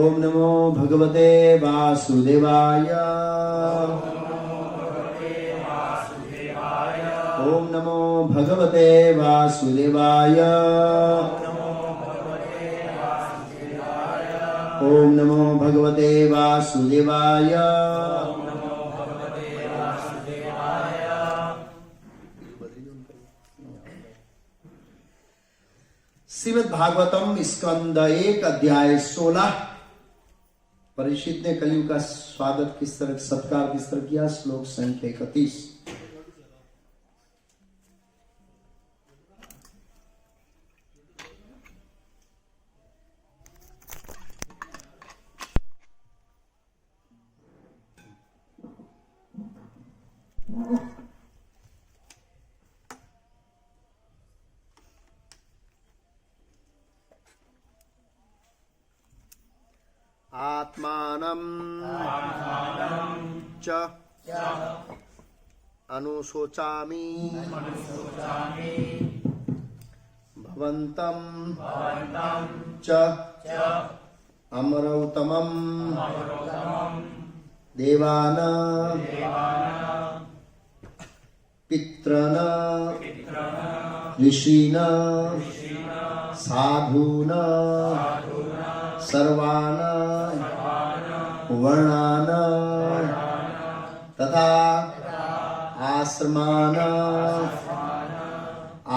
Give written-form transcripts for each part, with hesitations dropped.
ओम नमो भगवते वासुदेवाय। ओम नमो भगवते वासुदेवाय। ओम नमो भगवते वासुदेवाय। श्रीमद् भागवतम स्कंद 1 अध्याय 16। परीक्षित ने कलयुग का स्वागत किस तरह, सत्कार किस तरह किया। श्लोक संख्या 31। आत्मानं च अनुशोचामि भवन्तं च अमरौतमं देवान पितॄन् ऋषीन् साधून् सर्वान् वर्णान् तथा आश्रमान्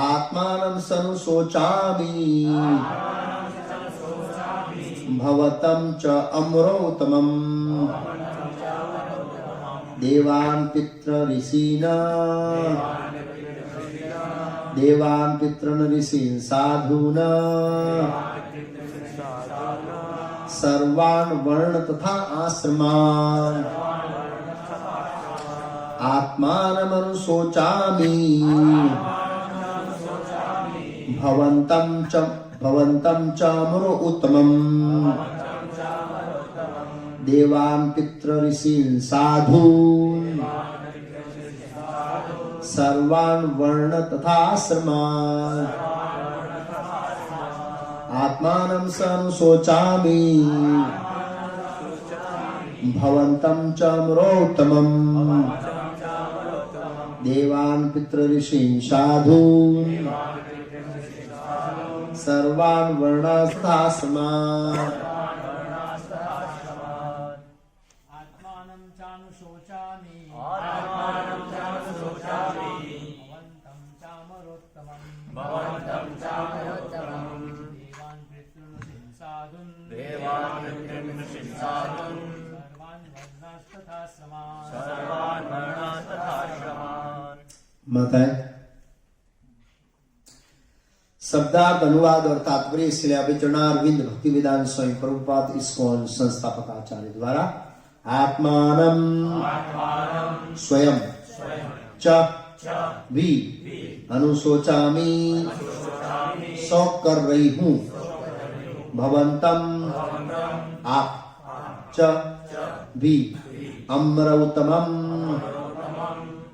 आत्मानं सनुशोचामि भवतं च अमरोत्तमं देवान् पितॄन् ऋषीन् साधून् सर्वान् वर्ण तथा आश्रमान् आत्मानमनुशोचामि भवन्तं च अमरोत्तमम् देवान् पितॄन् साधून् सर्वान् वर्ण तथा आश्रमान् आत्मानं सनुशोचामि भवन्तं च अमरोत्तमम् देवान् पितॄन् साधून् सर्वान् वर्णान् तथा आश्रमान् मत है। शब्दार्थ, अनुवाद और तात्पर्य इसलिए अभिचरणारविंद भक्ति वेदांत स्वामी प्रभुपाद इस्कॉन संस्थापक आचार्य द्वारा आत्मानं स्वयं च भी अनुशोचामि शोक कर रही हूँ भवन्तं आप च भी अमरोत्तमं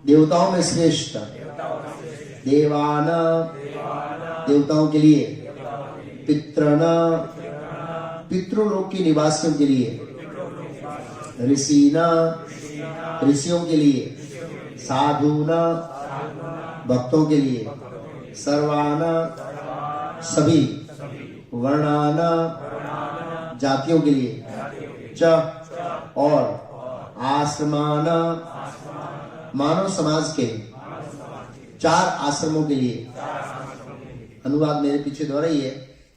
देवताओं में श्रेष्ठ देवान देवताओं के लिए पितॄन् पितृलोक के निवासियों के लिए ऋषीन् ऋषियों के लिए साधून् भक्तों के लिए सर्वान् सभी वर्णान् जातियों के लिए च और आश्रमान् मानव समाज के 4 आश्रमों के लिए। अनुवाद मेरे पीछे दोहराई है।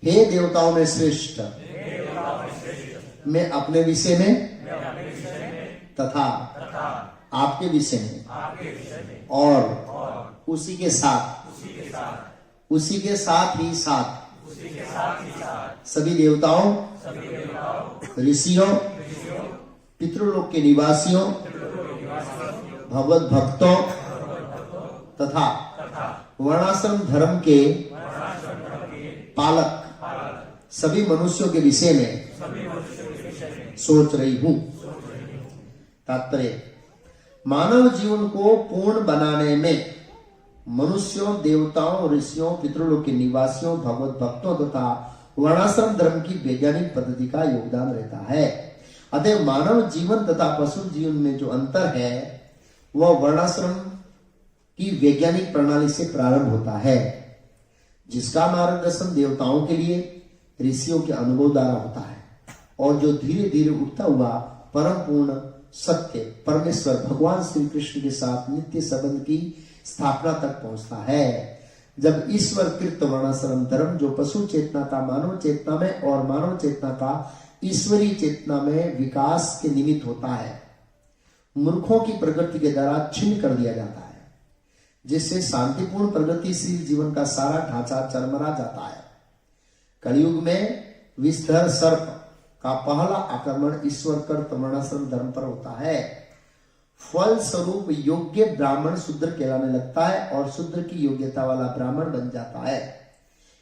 हे देवताओं में श्रेष्ठ मैं अपने विषय में तथा आपके विषय में और उसी के साथ ही साथ सभी देवताओं ऋषियों पितृलोक के निवासियों भगवत भक्तों तथा वर्णाश्रम धर्म के पालक सभी मनुष्यों के विषय में सोच रही हूँ। तात्पर्य, मानव जीवन को पूर्ण बनाने में मनुष्यों देवताओं ऋषियों पितृलोक के निवासियों भगवत भक्तों तथा वर्णाश्रम धर्म की वैज्ञानिक पद्धति का योगदान रहता है। अतः मानव जीवन तथा पशु जीवन में जो अंतर है वह वर्णाश्रम की वैज्ञानिक प्रणाली से प्रारंभ होता है, जिसका मार्गदर्शन देवताओं के लिए ऋषियों के अनुभव द्वारा होता है और जो धीरे धीरे उठता हुआ परम पूर्ण सत्य परमेश्वर भगवान श्री कृष्ण के साथ नित्य संबंध की स्थापना तक पहुंचता है। जब ईश्वर कृत वर्णाश्रम धर्म जो पशु चेतना का मानव चेतना में और मानव चेतना का ईश्वरीय चेतना में विकास के निमित्त होता है, मूर्खों की प्रगति के द्वारा छिन्न कर दिया जाता है, जिससे शांतिपूर्ण प्रगतिशील जीवन का सारा ढांचा चरमरा जाता है। कलयुग में विस्तर सर्प का पहला आक्रमण ईश्वर कर्त वर्णाश्रम धर्म पर होता है। फल स्वरूप योग्य ब्राह्मण शूद्र कहलाने लगता है और शूद्र की योग्यता वाला ब्राह्मण बन जाता है।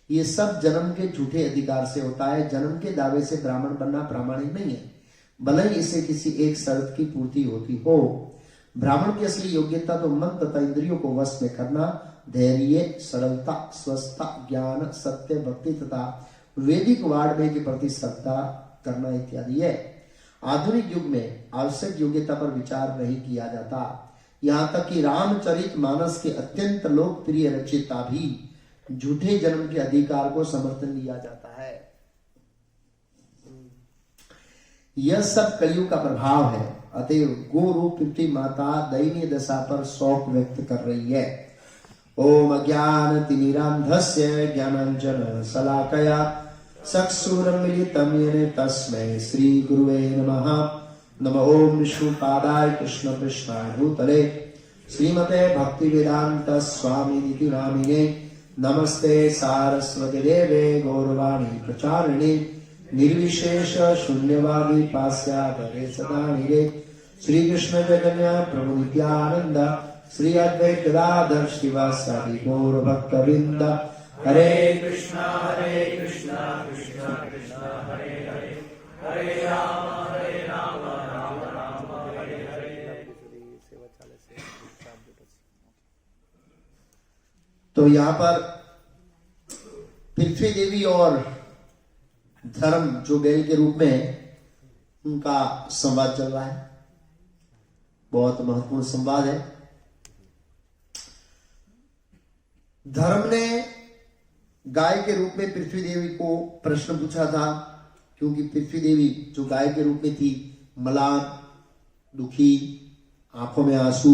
ये सब जन्म के झूठे अधिकार से होता है। जन्म के दावे से ब्राह्मण बनना प्रामाणिक नहीं है, भले ही इसे किसी एक शर्त की पूर्ति होती हो। ब्राह्मण की असली योग्यता तो मन तथा इंद्रियों को वश में करना, धैर्य, सरलता, स्वस्थता, ज्ञान, सत्य, भक्ति तथा वैदिक वाड्मय के प्रति श्रद्धा करना इत्यादि है। आधुनिक युग में आवश्यक योग्यता पर विचार नहीं किया जाता। यहाँ तक कि रामचरितमानस के अत्यंत लोकप्रिय रचयिता भी झूठे जन्म के अधिकार को समर्थन लिया जाता है। यह सब कलयुग का प्रभाव है। अतएव गो रूप पृथ्वी माता दयनीय दशा पर शोक व्यक्त कर रही है। ओम अज्ञान तिमिरांधस्य ज्ञानांजन शलाकया चक्षुरुन्मीलितं येन तस्मै श्री गुरुवे नमः। नमो ओम विष्णुपादाय कृष्ण कृष्णाय भूतले श्रीमते भक्ति वेदांत स्वामी निति नामिने। नमस्ते सारस्वती देवे गौरवाणी प्रचारिणे निर्विशेष शून्यवादी पास्यादरे सदा निरे। श्री कृष्ण चैतन्य प्रभु नित्यानंद श्री अद्वैत गदाधर श्रीवासादि गौर भक्त वृंद। हरे कृष्णा कृष्णा कृष्णा हरे हरे, हरे राम राम राम हरे हरे। तो यहाँ पर पृथ्वी देवी और धर्म जो बैल के रूप में उनका संवाद चल रहा है, बहुत महत्वपूर्ण संवाद है। धर्म ने गाय के रूप में पृथ्वी देवी को प्रश्न पूछा था, क्योंकि पृथ्वी देवी जो गाय के रूप में थी, मलान, दुखी, आंखों में आंसू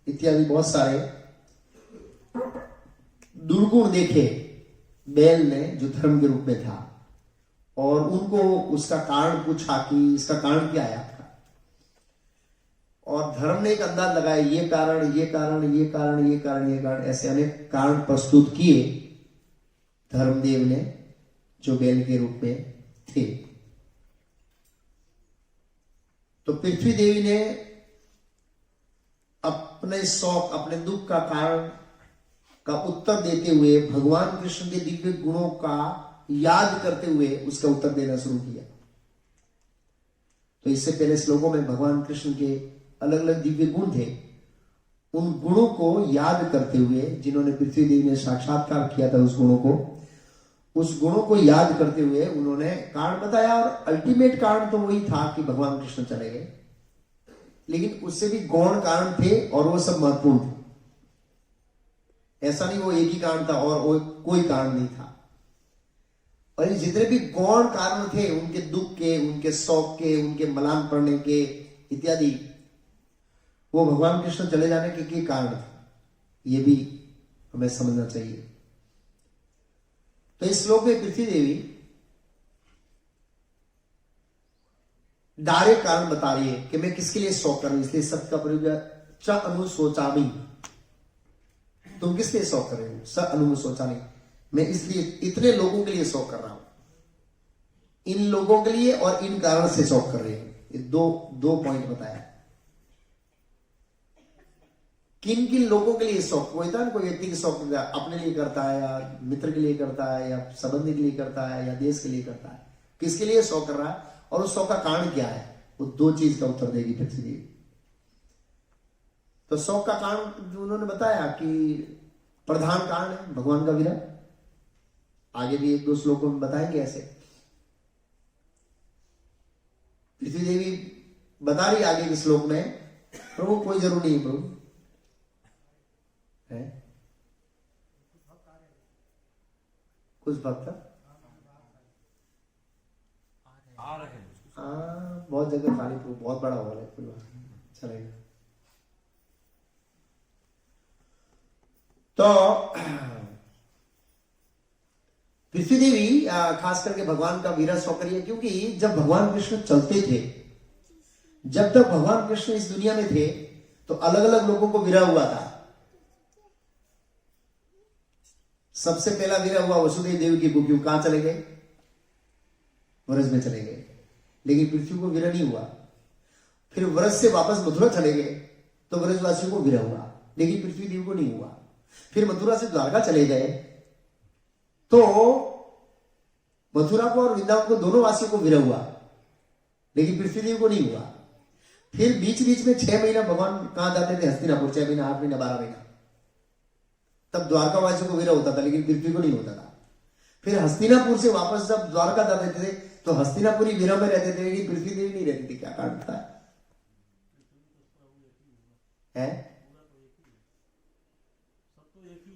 इत्यादि बहुत सारे दुर्गुण देखे बैल ने जो धर्म के रूप में था, और उनको उसका कारण पूछा कि इसका कारण क्या है आपका। और धर्म ने एक अंदाज लगाया, ये कारण, ये कारण, ये कारण, ये कारण, ये कारण, ऐसे अनेक कारण प्रस्तुत किए धर्मदेव ने जो बैल के रूप में थे। तो पृथ्वी देवी ने अपने शौक, अपने दुख का कारण का उत्तर देते हुए भगवान कृष्ण के दिव्य गुणों का याद करते हुए उसका उत्तर देना शुरू किया। तो इससे पहले श्लोकों में भगवान कृष्ण के अलग अलग दिव्य गुण थे, उन गुणों को याद करते हुए, जिन्होंने पृथ्वी देवी ने साक्षात्कार किया था उस गुणों को, उस गुणों को याद करते हुए उन्होंने कारण बताया। और अल्टीमेट कारण तो वही था कि भगवान कृष्ण चले गए, लेकिन उससे भी गौण कारण थे और वो सब महत्वपूर्ण थे। ऐसा नहीं वो एक ही कारण था और कोई कारण नहीं था। और जितने भी गौण कारण थे, उनके दुख के, उनके शौक के, उनके मलान पड़ने के इत्यादि, वो भगवान कृष्ण चले जाने के कारण थे। ये भी हमें समझना चाहिए। तो इस श्लोक में पृथ्वी देवी डायरेक्ट कारण बता रही है कि मैं किसके लिए शौक कर रही हूं, इसलिए शब्द का प्रयोग च अनुशोचामी। तुम किस लिए शौक कर रहे हो? स अनुशोचामी, मैं इसलिए इतने लोगों के लिए शौक कर रहा हूं, इन लोगों के लिए और इन कारण से शौक कर रही हूं। ये दो पॉइंट बताया। किन किन लोगों के लिए शौक होता है ना, कोई व्यक्ति की शौक अपने लिए करता है, या मित्र के लिए करता है, या संबंधी के लिए करता है, या देश के लिए करता है, किसके लिए शौक कर रहा है और उस शौक का कारण क्या है, वो दो चीज का उत्तर देगी पृथ्वी देवी। तो शौक का कारण जो उन्होंने बताया कि प्रधान कारण है भगवान का विरह, आगे भी एक दो श्लोकों में बताएंगे ऐसे। पृथ्वी देवी बता रही आगे के श्लोक में, प्रभु कोई जरूर नहीं है प्रभु है, कुछ भक्त बहुत जगह खाली प्रभु, बहुत बड़ा हॉल है, कोई बात नहीं चलेगा। तो पृथ्वी देवी खास करके भगवान का वीरा सौकर्य है, क्योंकि जब भगवान कृष्ण चलते थे, जब तक भगवान कृष्ण इस दुनिया में थे तो अलग अलग लोगों को वीरा हुआ था। सबसे पहला वीरा हुआ वसुदेव देवी की क्यों कहां चले गए, व्रज में चले गए, लेकिन पृथ्वी को वीरा नहीं हुआ। फिर व्रज से वापस मथुरा चले गए तो व्रजवासियों को वीरा हुआ, लेकिन पृथ्वी देवी को नहीं हुआ। फिर मथुरा से द्वारका चले गए तो मथुरा को और वृंदावन को दोनों वासियों को वीरा हुआ, लेकिन पृथ्वी देवी को नहीं हुआ। फिर बीच बीच में 6 महीना भगवान कहां जाते थे, हस्तिनापुर, 6 महीना, 8 महीना, 12 महीना, तब द्वारका वासियों को वीरा होता था, लेकिन पृथ्वी को नहीं होता था। फिर हस्तिनापुर से वापस जब द्वारका जाते थे तो हस्तिनापुरी वीरा में रहते थे, लेकिन पृथ्वी देवी नहीं रहती थी। क्या कारण था है?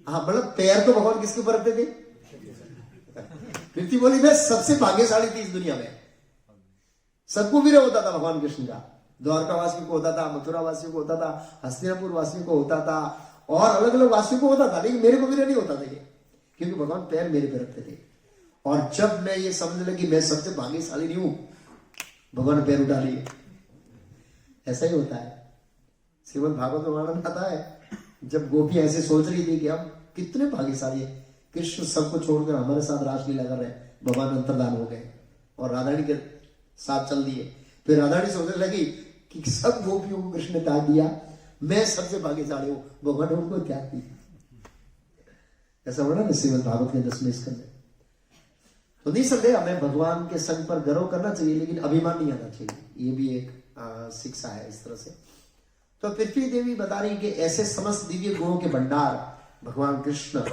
हाँ, मतलब पैर तो भगवान किसके ऊपर रखते थे? पृथ्वी बोली मैं सबसे भाग्यशाली थी इस दुनिया में, सबको वीरा होता था भगवान कृष्ण का। द्वारका वासियों को होता था, मथुरा वासियों को होता था, हस्तिनापुर वासियों को होता था, और अलग अलग वासियों को होता था, लेकिन मेरे को वीरा नहीं होता था ये, क्योंकि भगवान पैर मेरे पे रखते थे। और जब मैं ये समझने लगी मैं सबसे भाग्यशाली नहीं हूं, भगवान पैर उठा लिए। ऐसा ही होता है। श्रीमद् भागवत में वर्णन आता है, जब गोपियां ऐसे सोच रही थी कि हम कितने भाग्यशाली है, कृष्ण सबको छोड़कर हमारे साथ रासलीला कर रहे हैं, भगवान अंतर्धान हो गए और राधारानी के साथ चल दिए। फिर राधारानी सोचने लगी कि सब गोपियों को कृष्ण ने त्याग दिया, मैं सबसे भाग्यशाली हूं, भगवान उनको त्याग दिया। ऐसा वर्णन है श्रीमद् भागवत के 10वें स्कंद में। तो निसंदेह हमें भगवान के संग पर गर्व करना चाहिए, लेकिन अभिमान नहीं आना चाहिए। ये भी एक शिक्षा है इस तरह से। तो पृथ्वी देवी बता रही कि ऐसे समस्त दिव्य गुणों के भंडार भगवान कृष्ण,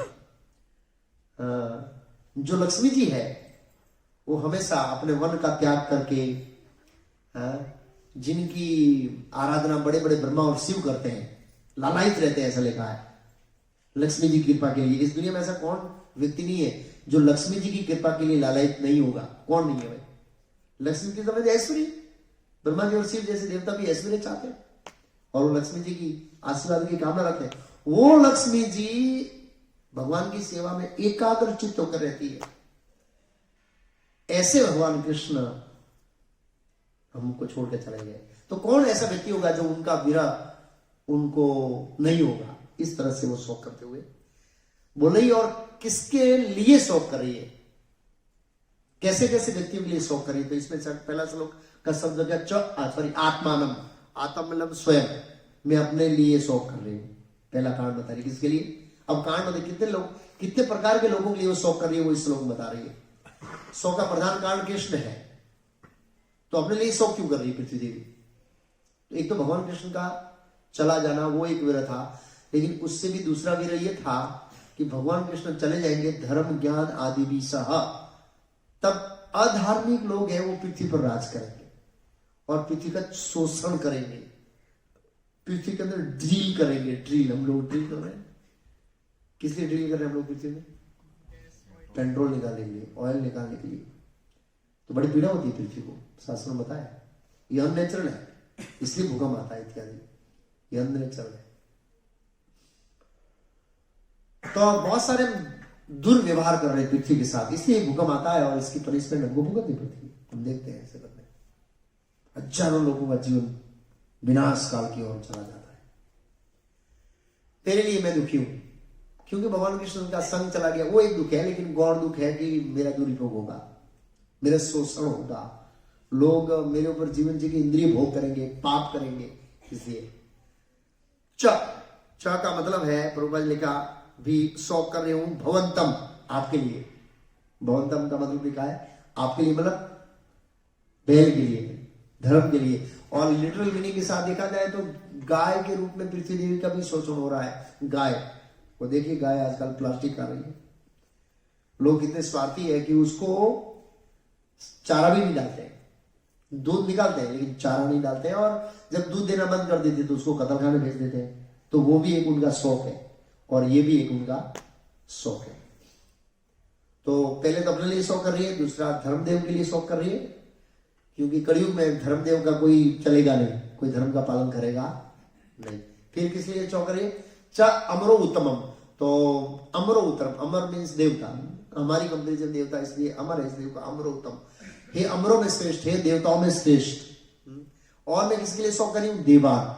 जो लक्ष्मी जी है, वो हमेशा अपने वन का त्याग करके, जिनकी आराधना बड़े बड़े ब्रह्मा और शिव करते हैं, लालायित रहते हैं, ऐसा लिखा है लक्ष्मी जी की कृपा के लिए। इस दुनिया में ऐसा कौन व्यक्ति नहीं है जो लक्ष्मी जी की कृपा के लिए लालायित नहीं होगा? कौन नहीं है भाई? लक्ष्मी की समझ ऐश्वर्य, ब्रह्मा जी और शिव जैसे देवता भी ऐश्वर्य चाहते हैं और वो लक्ष्मी जी की आशीर्वाद की कामना रखते हैं। वो लक्ष्मी जी भगवान की सेवा में एकाग्र चित्त होकर रहती है। ऐसे भगवान कृष्ण हमको छोड़ के चले गए, तो कौन ऐसा व्यक्ति होगा जो उनका विरह उनको नहीं होगा? इस तरह से वो शोक करते हुए बोले। और किसके लिए शोक कर रही है, कैसे कैसे व्यक्तियों के लिए शोक कर रही है? तो इसमें पहला श्लोक का शब्द सॉरी आत्मानम, आत्म मतलब स्वयं, मैं अपने लिए शोक कर रही हूं। पहला कारण बता रही किसके लिए। अब कारण बता कितने लोग, कितने प्रकार के लोगों के लिए वो शोक कर रही है, वो इस श्लोक बता रही है। शोक का प्रधान कारण कृष्ण है, तो अपने लिए शोक क्यों कर रही है पृथ्वी देवी? तो एक तो भगवान कृष्ण का चला जाना वो एक वीर था, लेकिन उससे भी दूसरा वीर ये था कि भगवान कृष्ण चले जाएंगे धर्म ज्ञान आदि भी सह, तब अधार्मिक लोग हैं वो पृथ्वी पर राज करेंगे और पृथ्वी का शोषण करेंगे, पृथ्वी के अंदर ड्रिल करेंगे। ड्रिल, हम लोग ड्रिल कर रहे हैं, किस लिए ड्रिल कर रहे हैं हम लोग पृथ्वी में? पेट्रोल निकालने के लिए, ऑयल निकालने के लिए। तो बड़ी पीड़ा होती है पृथ्वी को, शास्त्र में बताया। ये अननेचुरल है, इसलिए भूकंप आता है इत्यादि, ये अननेचुरल है। तो बहुत सारे दुर्व्यवहार कर रहे हैं पृथ्वी के साथ, इसलिए भूकंप आता है और इसकी पनिशमेंट हमको भुगतनी पड़ती है। हम देखते हैं ऐसे करने, हजारों लोगों का जीवन विनाश काल की ओर चला जाता है। तेरे लिए मैं दुखी हूं, क्योंकि भगवान कृष्ण का संग चला गया, वो एक दुख है। लेकिन गौर दुख है कि मेरा दुरुपयोग होगा, मेरा शोषण होगा, लोग मेरे ऊपर जीवन जी की इंद्रिय भोग करेंगे, पाप करेंगे। इसलिए च का मतलब है, प्रभुपाद लिखा भी शौक कर रही हूं भवंतम, आपके लिए। भवंतम का मतलब लिखा है आपके लिए, मतलब बैल के लिए, धर्म के लिए। और लिटरल मीनिंग के साथ देखा जाए तो गाय के रूप में पृथ्वी देवी का भी शोषण हो रहा है। गाय वो देखिए, गाय आजकल प्लास्टिक खा रही है, लोग इतने स्वार्थी है कि उसको चारा भी नहीं डालते, दूध निकालते हैं लेकिन चारा नहीं डालते हैं, और जब दूध देना बंद कर देते तो उसको कत्ल खाने भेज देते हैं। तो वो भी एक उनका शौक है और ये भी एक उनका शौक है। तो पहले तो अपने लिए शौक कर रही है, दूसरा धर्मदेव के लिए शौक कर रही है, क्योंकि कलयुग में धर्मदेव का कोई चलेगा नहीं, कोई धर्म का पालन करेगा नहीं। फिर किस लिए शौक कर रही है? च अमरो उत्तमम, तो अमरो उत्तम, अमर मीन्स देवता, हमारी कंपनी से देवता इसलिए अमर है, इसलिए अमरो उत्तम, हे अमरों में श्रेष्ठ, हे देवताओं में श्रेष्ठ। और मैं किसके लिए शौक करी हूं? देवान,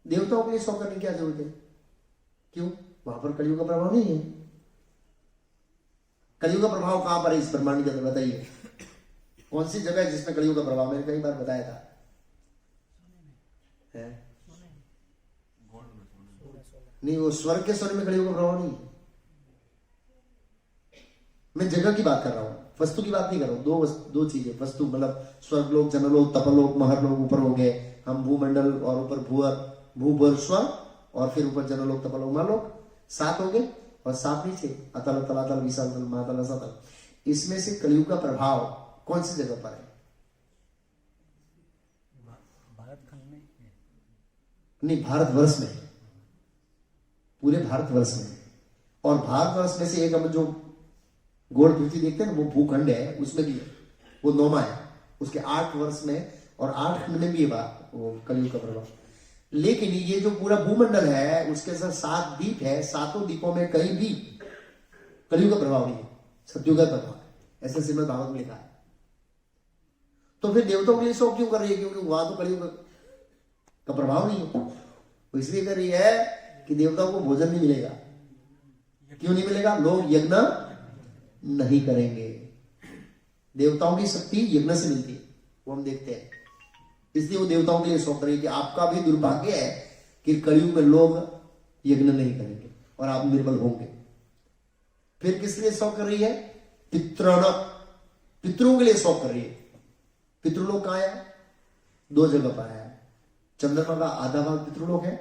देवताओं के लिए शौक करने की क्या जरूरत है? क्यों? वहां पर कलयुग का प्रभाव नहीं है। कलयुग का प्रभाव कहां पर है इस ब्रह्मांड के अंदर? बताइए कौन सी जगह है जिसमें कलयुग का प्रभाव? मैंने कई बार बताया था है? नहीं, वो स्वर्ग के स्वर्ग में कलयुग का प्रभाव नहीं है। मैं जगह की बात कर रहा हूं, वस्तु की बात नहीं कर रहा हूं। दो चीजें, वस्तु मतलब स्वर्ग लोक, जनलोक, तपलोक, महर लोक ऊपर हो गए, हम भूमंडल, और ऊपर भूवर स्वर्ग, और फिर ऊपर जनलोक, तपलोक, महलोक, 7 हो गए, और 7 नीचे अतल, तलातल, विशाल तल, महातल, असतल। इसमें से कलयुग का प्रभाव कौन सी जगह पर है? भारतखंड में नहीं, भारतवर्ष में, पूरे भारतवर्ष में। और भारतवर्ष में से एक हम जो गोल पृथ्वी देखते हैं ना, वो भूखंड है, उसमें भी है, वो 9वां है, उसके 8 वर्ष में और 8 खंड में भी है वो कलयुग का प्रभाव। लेकिन ये जो पूरा भूमंडल है उसके साथ 7 द्वीप है, 7 द्वीपों में कहीं भी कलयुग का प्रभाव नहीं है, सतयुग का प्रभाव है, ऐसे श्रीमद् भागवत में लिखा है। तो फिर देवताओं के लिए शोक क्यों कर रही है? क्योंकि वहां तो कलयुग का प्रभाव नहीं है। वो इसलिए कर रही है कि देवताओं को भोजन नहीं मिलेगा। क्यों नहीं मिलेगा? लोग यज्ञ नहीं करेंगे। देवताओं की शक्ति यज्ञ से मिलती है, वो हम देखते हैं। इसलिए वो देवताओं के लिए शौक करें कि आपका भी दुर्भाग्य है कि कलयुग में लोग यज्ञ नहीं करेंगे और आप निर्बल होंगे। फिर किस लिए शौक कर रही है? पितरों के लिए शौक कर रही है। पितृलोक कहां है? 2 जगह पर है। चंद्रमा का आधा भाग पितृलोक है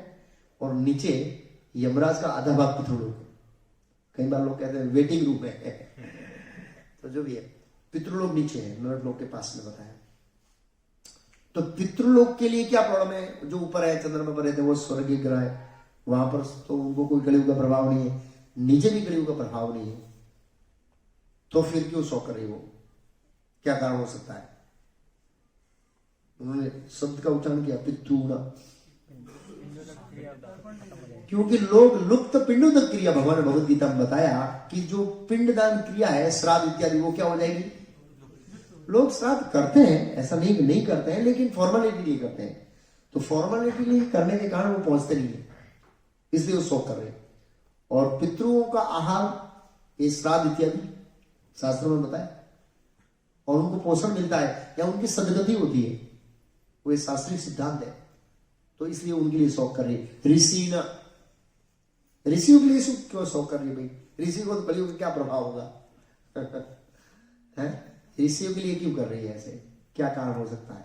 और नीचे यमराज का आधा भाग पितृलोक है। कई बार लोग कहते हैं वेटिंग रूम है तो जो भी है, पितृलोक नीचे है, नरकलोक के पास में बताया। तो पितृलोक के लिए क्या प्रॉब्लम है? जो ऊपर है चंद्रमा पर रहते हैं वो स्वर्गीय ग्रह है, वहां पर तो उनको कोई कलयुग का प्रभाव नहीं है, नीचे भी कलयुग का प्रभाव नहीं है। तो फिर क्यों शौक करे? वो क्या कारण हो सकता है? उन्होंने शब्द का उच्चारण किया पितृण, क्योंकि लोग लुप्त पिंडोदक क्रिया, भगवान ने भगवत गीता में बताया कि जो पिंडदान क्रिया है, श्राद्ध इत्यादि, वो क्या हो जाएगी? लोग श्राद्ध करते हैं, ऐसा नहीं कि नहीं करते हैं, लेकिन फॉर्मेलिटी लिए करते हैं। तो फॉर्मेलिटी लिए करने के कारण वो पहुंचते नहीं है, इसलिए वो शोक कर रहे हैं। और पितृओं का आहार ये श्राद्ध इत्यादि शास्त्रों में बताया, और उनको पोषण मिलता है या उनकी सदगति होती है, वो शास्त्रीय सिद्धांत है। तो इसलिए उनके लिए शौक कर रही है। ऋषियों के लिए क्यों शौक कर रही है भाई? ऋषि को तो कलयुग का क्या प्रभाव होगा है? ऋषियों के लिए क्यों कर रही है ऐसे? क्या कारण हो सकता है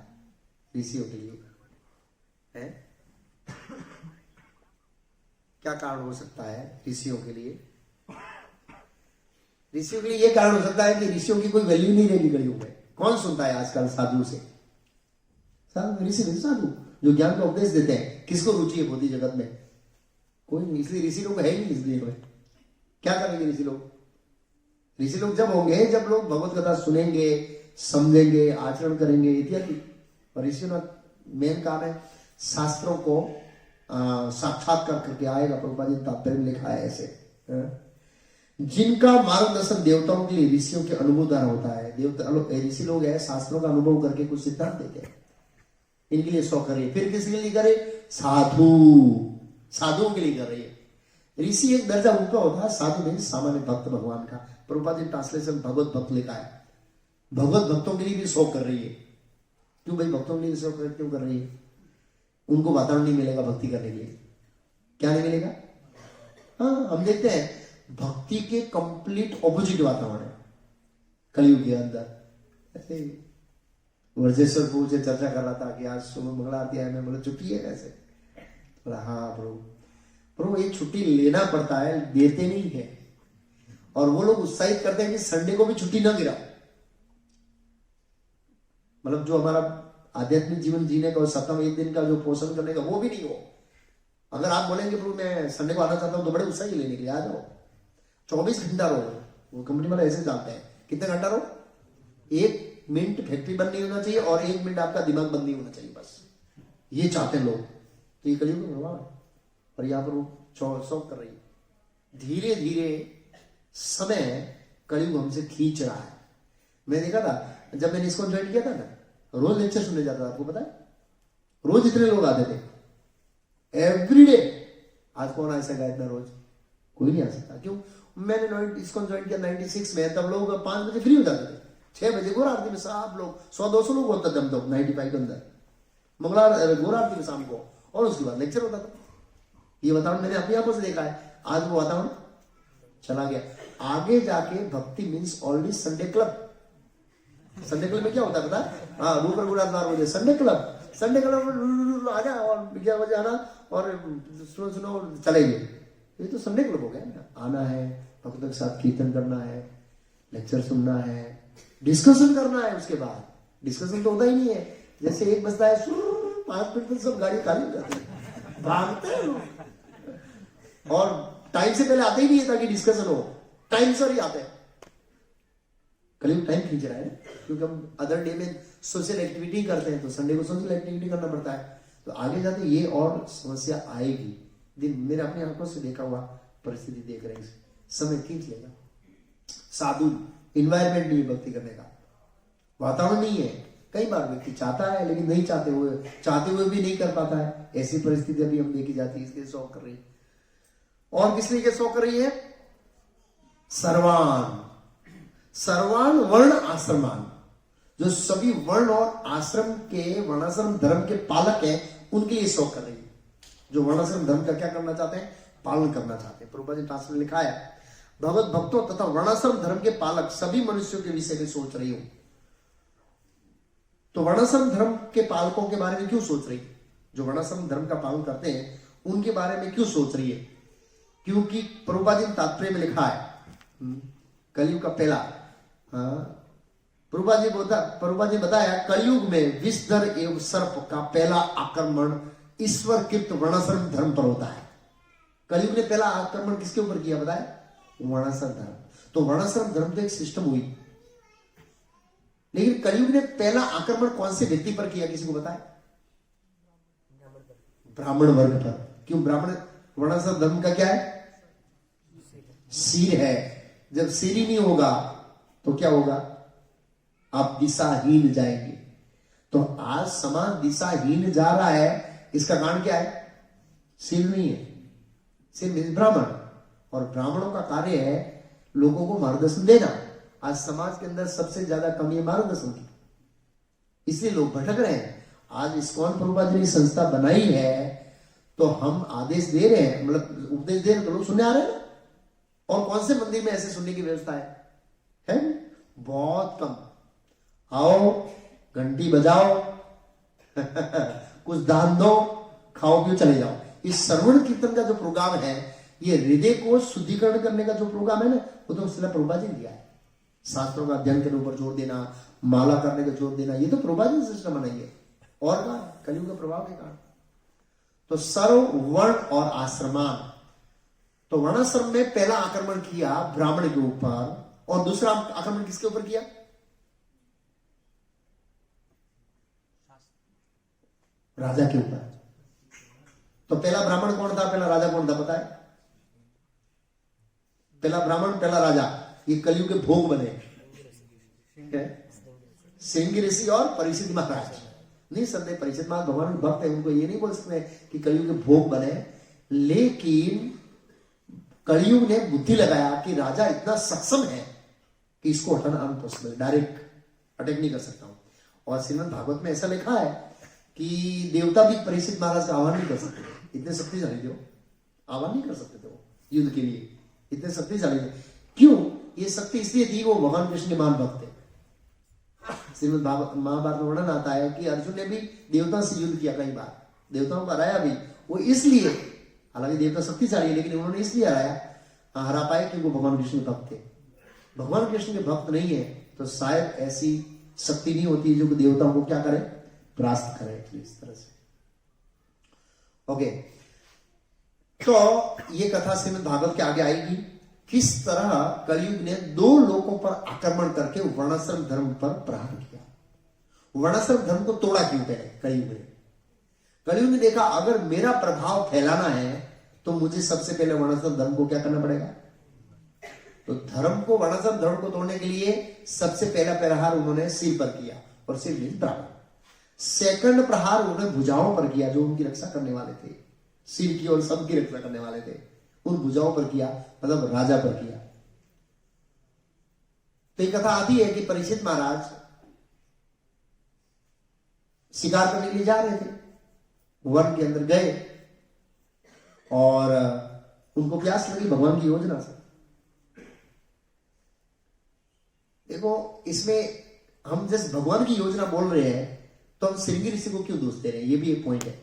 ऋषियों के लिए है? क्या कारण हो सकता है ऋषियों के लिए? ऋषियों के लिए यह कारण हो सकता है कि ऋषियों की कोई वैल्यू नहीं रहेगी कलयुग में। कौन सुनता है आजकल साधु से? ऋषि नहीं, साधु जो ज्ञान का उपदेश देते हैं, किसको रुचि है भौतिक जगत में? कोई नहीं। इसलिए ऋषि लोग है ही नहीं। इसलिए क्या करेंगे ऋषि लोग? ऋषि लोग जब होंगे जब लोग भगवत कथा सुनेंगे, समझेंगे, आचरण करेंगे इत्यादि। और ऋषि का मेन काम है शास्त्रों को साक्षात्कार करके आएगा। प्रभुपाद जी तात्पर्य में लिखा है ऐसे, जिनका मार्गदर्शन देवताओं के लिए ऋषियों के अनुभव द्वारा होता है। देवता ऋषि लोग है, शास्त्रों का अनुभव करके कुछ सिद्धांत देते हैं, इनके लिए शौक करे। फिर किसके लिए करे? साधुओं के लिए कर रही है। ऋषि एक दर्जा ऊपर होता है, साधु नहीं सामान्य भक्त भगवान का। प्रभुपाद जी ट्रांसलेशन भगवत भक्त लिखा है, भगवत भक्तों के लिए भी शौक कर रही है। क्यों भाई भक्तों के लिए शौक क्यों कर रही है? उनको वातावरण नहीं मिलेगा भक्ति करने के लिए। क्या नहीं मिलेगा? हाँ, हम देखते हैं भक्ति के कंप्लीट ऑपोजिट वातावरण है कलयुग के अंदर। ऐसे वर्जेश्वर प्रभु से चर्चा कर रहा था कि आज सुबह मंगला आरती है, मैं बोला छुट्टी है कैसे? बोला हाँ प्रभु, प्रभु ये छुट्टी लेना पड़ता है, देते नहीं है। और वो लोग उत्साहित करते हैं कि संडे को भी छुट्टी ना गिराओ। मतलब जो हमारा आध्यात्मिक जीवन जीने का और सप्ताह में एक दिन का जो पोषण करने का वो भी नहीं हो। अगर आप बोलेंगे प्रभु मैं संडे को आना चाहता हूं तो बड़े उत्साही लेने के लिए आ जाओ, 24 घंटा रहो। वो कंपनी वाले ऐसे चाहते हैं, कितने घंटा रहो, 1 मिनट फैक्ट्री बंद नहीं होना चाहिए और 1 मिनट आपका दिमाग बंद नहीं होना चाहिए, बस ये चाहते हैं लोग। तो ये कलयुग का प्रभाव है और यहाँ पर वो शौक कर रही है। धीरे धीरे समय कलयुग हमसे खींच रहा है। मैं देखा था जब मैंने इसको ज्वाइन किया था ना, रोज लेक्चर सुनने जाता था, आपको पता है रोज इतने लोग आते थे एवरीडे। आज कौन ऐसा गया इतना रोज, कोई नहीं आ सकता। क्यों? मैंने इसको ज्वाइन किया 96 में, तब लोग 5 बजे फ्री हो जाते थे, 6 बजे गोर आरती में सब लोग 100-200 लोग होता था, 95 के अंदर मंगलवार गोर आरती में शाम को, और उसके बाद लेक्चर होता था। ये वातावरण मैंने अपनी आंखों से देखा है। आज वो वातावरण चला गया। आगे जाके भक्ति means only Sunday club. Sunday club में क्या होता है पता है? हाँ, रूपर गुड़ादार हो जाए संडे क्लब। संडे क्लब आ जा और 11 बजे आना और सुनो चले गए। ये तो संडे क्लब हो गया ना। आना है, भक्तों के साथ कीर्तन करना है, लेक्चर सुनना है, डिस्कशन करना है। उसके बाद डिस्कशन तो होता ही नहीं है। जैसे 1 बजता है 5 मिनट में सब गाड़ी खाली हो जाती है, भागते हैं लोग और टाइम से पहले आते ही नहीं है ताकि डिस्कशन हो, टाइम से ही आते हैं। कल टाइम खींच रहा है क्योंकि हम अदर डे में सोशल एक्टिविटी करते हैं, तो संडे को सोशल एक्टिविटी करना पड़ता है। तो आगे जाते ये और समस्या आएगी। दिन मेरे अपनी आंखों से देखा हुआ परिस्थिति देख रहे हैं, समय खींच लेगा। साधु इन्वायरमेंट नहीं है भक्ति करने का, वातावरण नहीं है। कई बार व्यक्ति चाहता है लेकिन नहीं चाहते हुए भी नहीं कर पाता है। ऐसी परिस्थिति अभी हम देखी जाती है, इसलिए शौक कर रही है। और किस लिए शौक कर रही है? सर्वान वर्ण आश्रमान, जो सभी वर्ण और आश्रम के वर्णाश्रम धर्म के पालक हैं, उनके लिए शौक कर रही है। जो वर्णाश्रम धर्म का क्या करना चाहते हैं? पालन करना चाहते हैं। प्रभुपाद जी शास्त्र में लिखा है, भगवत भक्तों तथा वर्णाश्रम धर्म के पालक सभी मनुष्यों के विषय में सोच रही हूं। तो वर्णाश्रम धर्म के पालकों के बारे में क्यों सोच रही है? जो वर्णाश्रम धर्म का पालन करते हैं उनके बारे में क्यों सोच रही है? क्योंकि प्रभुपाद जी तात्पर्य में लिखा है, कलयुग का पहला, प्रभुपाद जी बताया, कलयुग में विषधर एवं सर्प का पहला आक्रमण ईश्वर कृत वर्णाश्रम धर्म पर होता है। कलयुग ने पहला आक्रमण किसके ऊपर किया बताया? वर्णाश्रम धर्म। तो वर्णाश्रम धर्म तो एक सिस्टम हुई, लेकिन कलयुग ने पहला आक्रमण कौन से व्यक्ति पर किया? किसी को बताया? ब्राह्मण वर्ग पर। क्यों? ब्राह्मण वर्णाश्रम धर्म का क्या है? सिर है। जब सिर ही नहीं होगा तो क्या होगा? आप दिशाहीन जाएंगे। तो आज समाज दिशाहीन जा रहा है, इसका कारण क्या है? सिर नहीं है। सिर मीन्स ब्राह्मण, और ब्राह्मणों का कार्य है लोगों को मार्गदर्शन देना। आज समाज के अंदर सबसे ज्यादा कमी है मार्गदर्शन की, इसलिए लोग भटक रहे हैं। आज इस्कॉन प्रभुपाद जी ने संस्था बनाई है तो हम आदेश दे रहे हैं, मतलब उपदेश दे रहे हैं, तो लोग सुनने आ रहे हैं ना। और कौन से मंदिर में ऐसे सुनने की व्यवस्था है? बहुत कम। आओ, घंटी बजाओ कुछ दान दो, खाओ पियो, चले जाओ। इस श्रवण कीर्तन का जो प्रोग्राम है, ये हृदय को शुद्धिकरण करने का जो प्रोग्राम है ना, वो तो श्रील प्रभुपाद जी ने दिया है। शास्त्रों का अध्ययन के ऊपर जोर देना, माला करने का जोर देना, ये तो प्रभुपाद जी ने सिस्टम बनाई है। और कलयुग का प्रभाव के कारण। तो सर्व वर्ण और आश्रमान, तो वर्णाश्रम में पहला आक्रमण किया ब्राह्मण के ऊपर, और दूसरा आक्रमण किसके ऊपर किया? राजा के ऊपर। तो पहला ब्राह्मण कौन था, पहला राजा कौन था पता है? पहला ब्राह्मण, पहला राजा। ये कलयुग के भोग बने, श्रृंगी ऋषि और परीक्षित महाराज। नहीं संदेह, परीक्षित महाराज भगवान के भक्त है, उनको ये नहीं बोल सकते कि कलयुग के भोग बने। लेकिन कलयुग ने बुद्धि लगाया कि राजा इतना सक्षम है कि इसको हटाना अनपॉसिबल, डायरेक्ट अटैक नहीं कर सकता हूं। और श्रीमद् भागवत में ऐसा लिखा है कि देवता भी परीक्षित महाराज का आह्वान नहीं कर सकते, इतने शक्तिशाली थे वो, आह्वान नहीं कर सकते थे वो युद्ध के लिए, इतने शक्तिशाली थे। क्यों? ये शक्ति इसलिए थी, वो भगवान कृष्ण के महान भक्त थे। श्रीमद् महाभारत में वर्णन आता है कि अर्जुन ने भी देवताओं से युद्ध किया, कई बार देवताओं को हराया भी। वो इसलिए, हालांकि देवता शक्तिशाली है, लेकिन उन्होंने इसलिए हरा पाए कि वो भगवान कृष्ण के भक्त थे। भगवान कृष्ण के भक्त नहीं है तो शायद ऐसी शक्ति नहीं होती जो कि देवताओं को क्या करे, परास्त करे। इस तरह से ओके। तो ये कथा श्रीमद् भागवत के आगे आएगी, किस तरह कलयुग ने दो लोगों पर आक्रमण करके वर्णाश्रम धर्म पर प्रहार किया। वर्णाश्रम धर्म को तोड़ा क्यों है कलयुग ने? कलयुग ने देखा अगर मेरा प्रभाव फैलाना है तो मुझे सबसे पहले वर्णाश्रम धर्म को क्या करना पड़ेगा। तो धर्म को, वर्णाश्रम धर्म को तोड़ने के लिए सबसे पहला प्रहार उन्होंने सिर पर किया, और सिर मीन ब्राह्मण। सेकंड प्रहार उन्होंने भुजाओं पर किया, जो उनकी रक्षा करने वाले थे, सिर की और सबकी रक्षा करने वाले थे, उन भुजाओं पर किया, मतलब राजा पर किया। तो एक कथा आती है कि परीक्षित महाराज शिकार करने के लिए जा रहे थे, वन के अंदर गए और उनको प्यास लगी भगवान की योजना से। देखो इसमें हम जैसे भगवान की योजना बोल रहे हैं तो हम श्रृंगी ऋषि को क्यों दोष दे रहे हैं, ये भी एक पॉइंट है,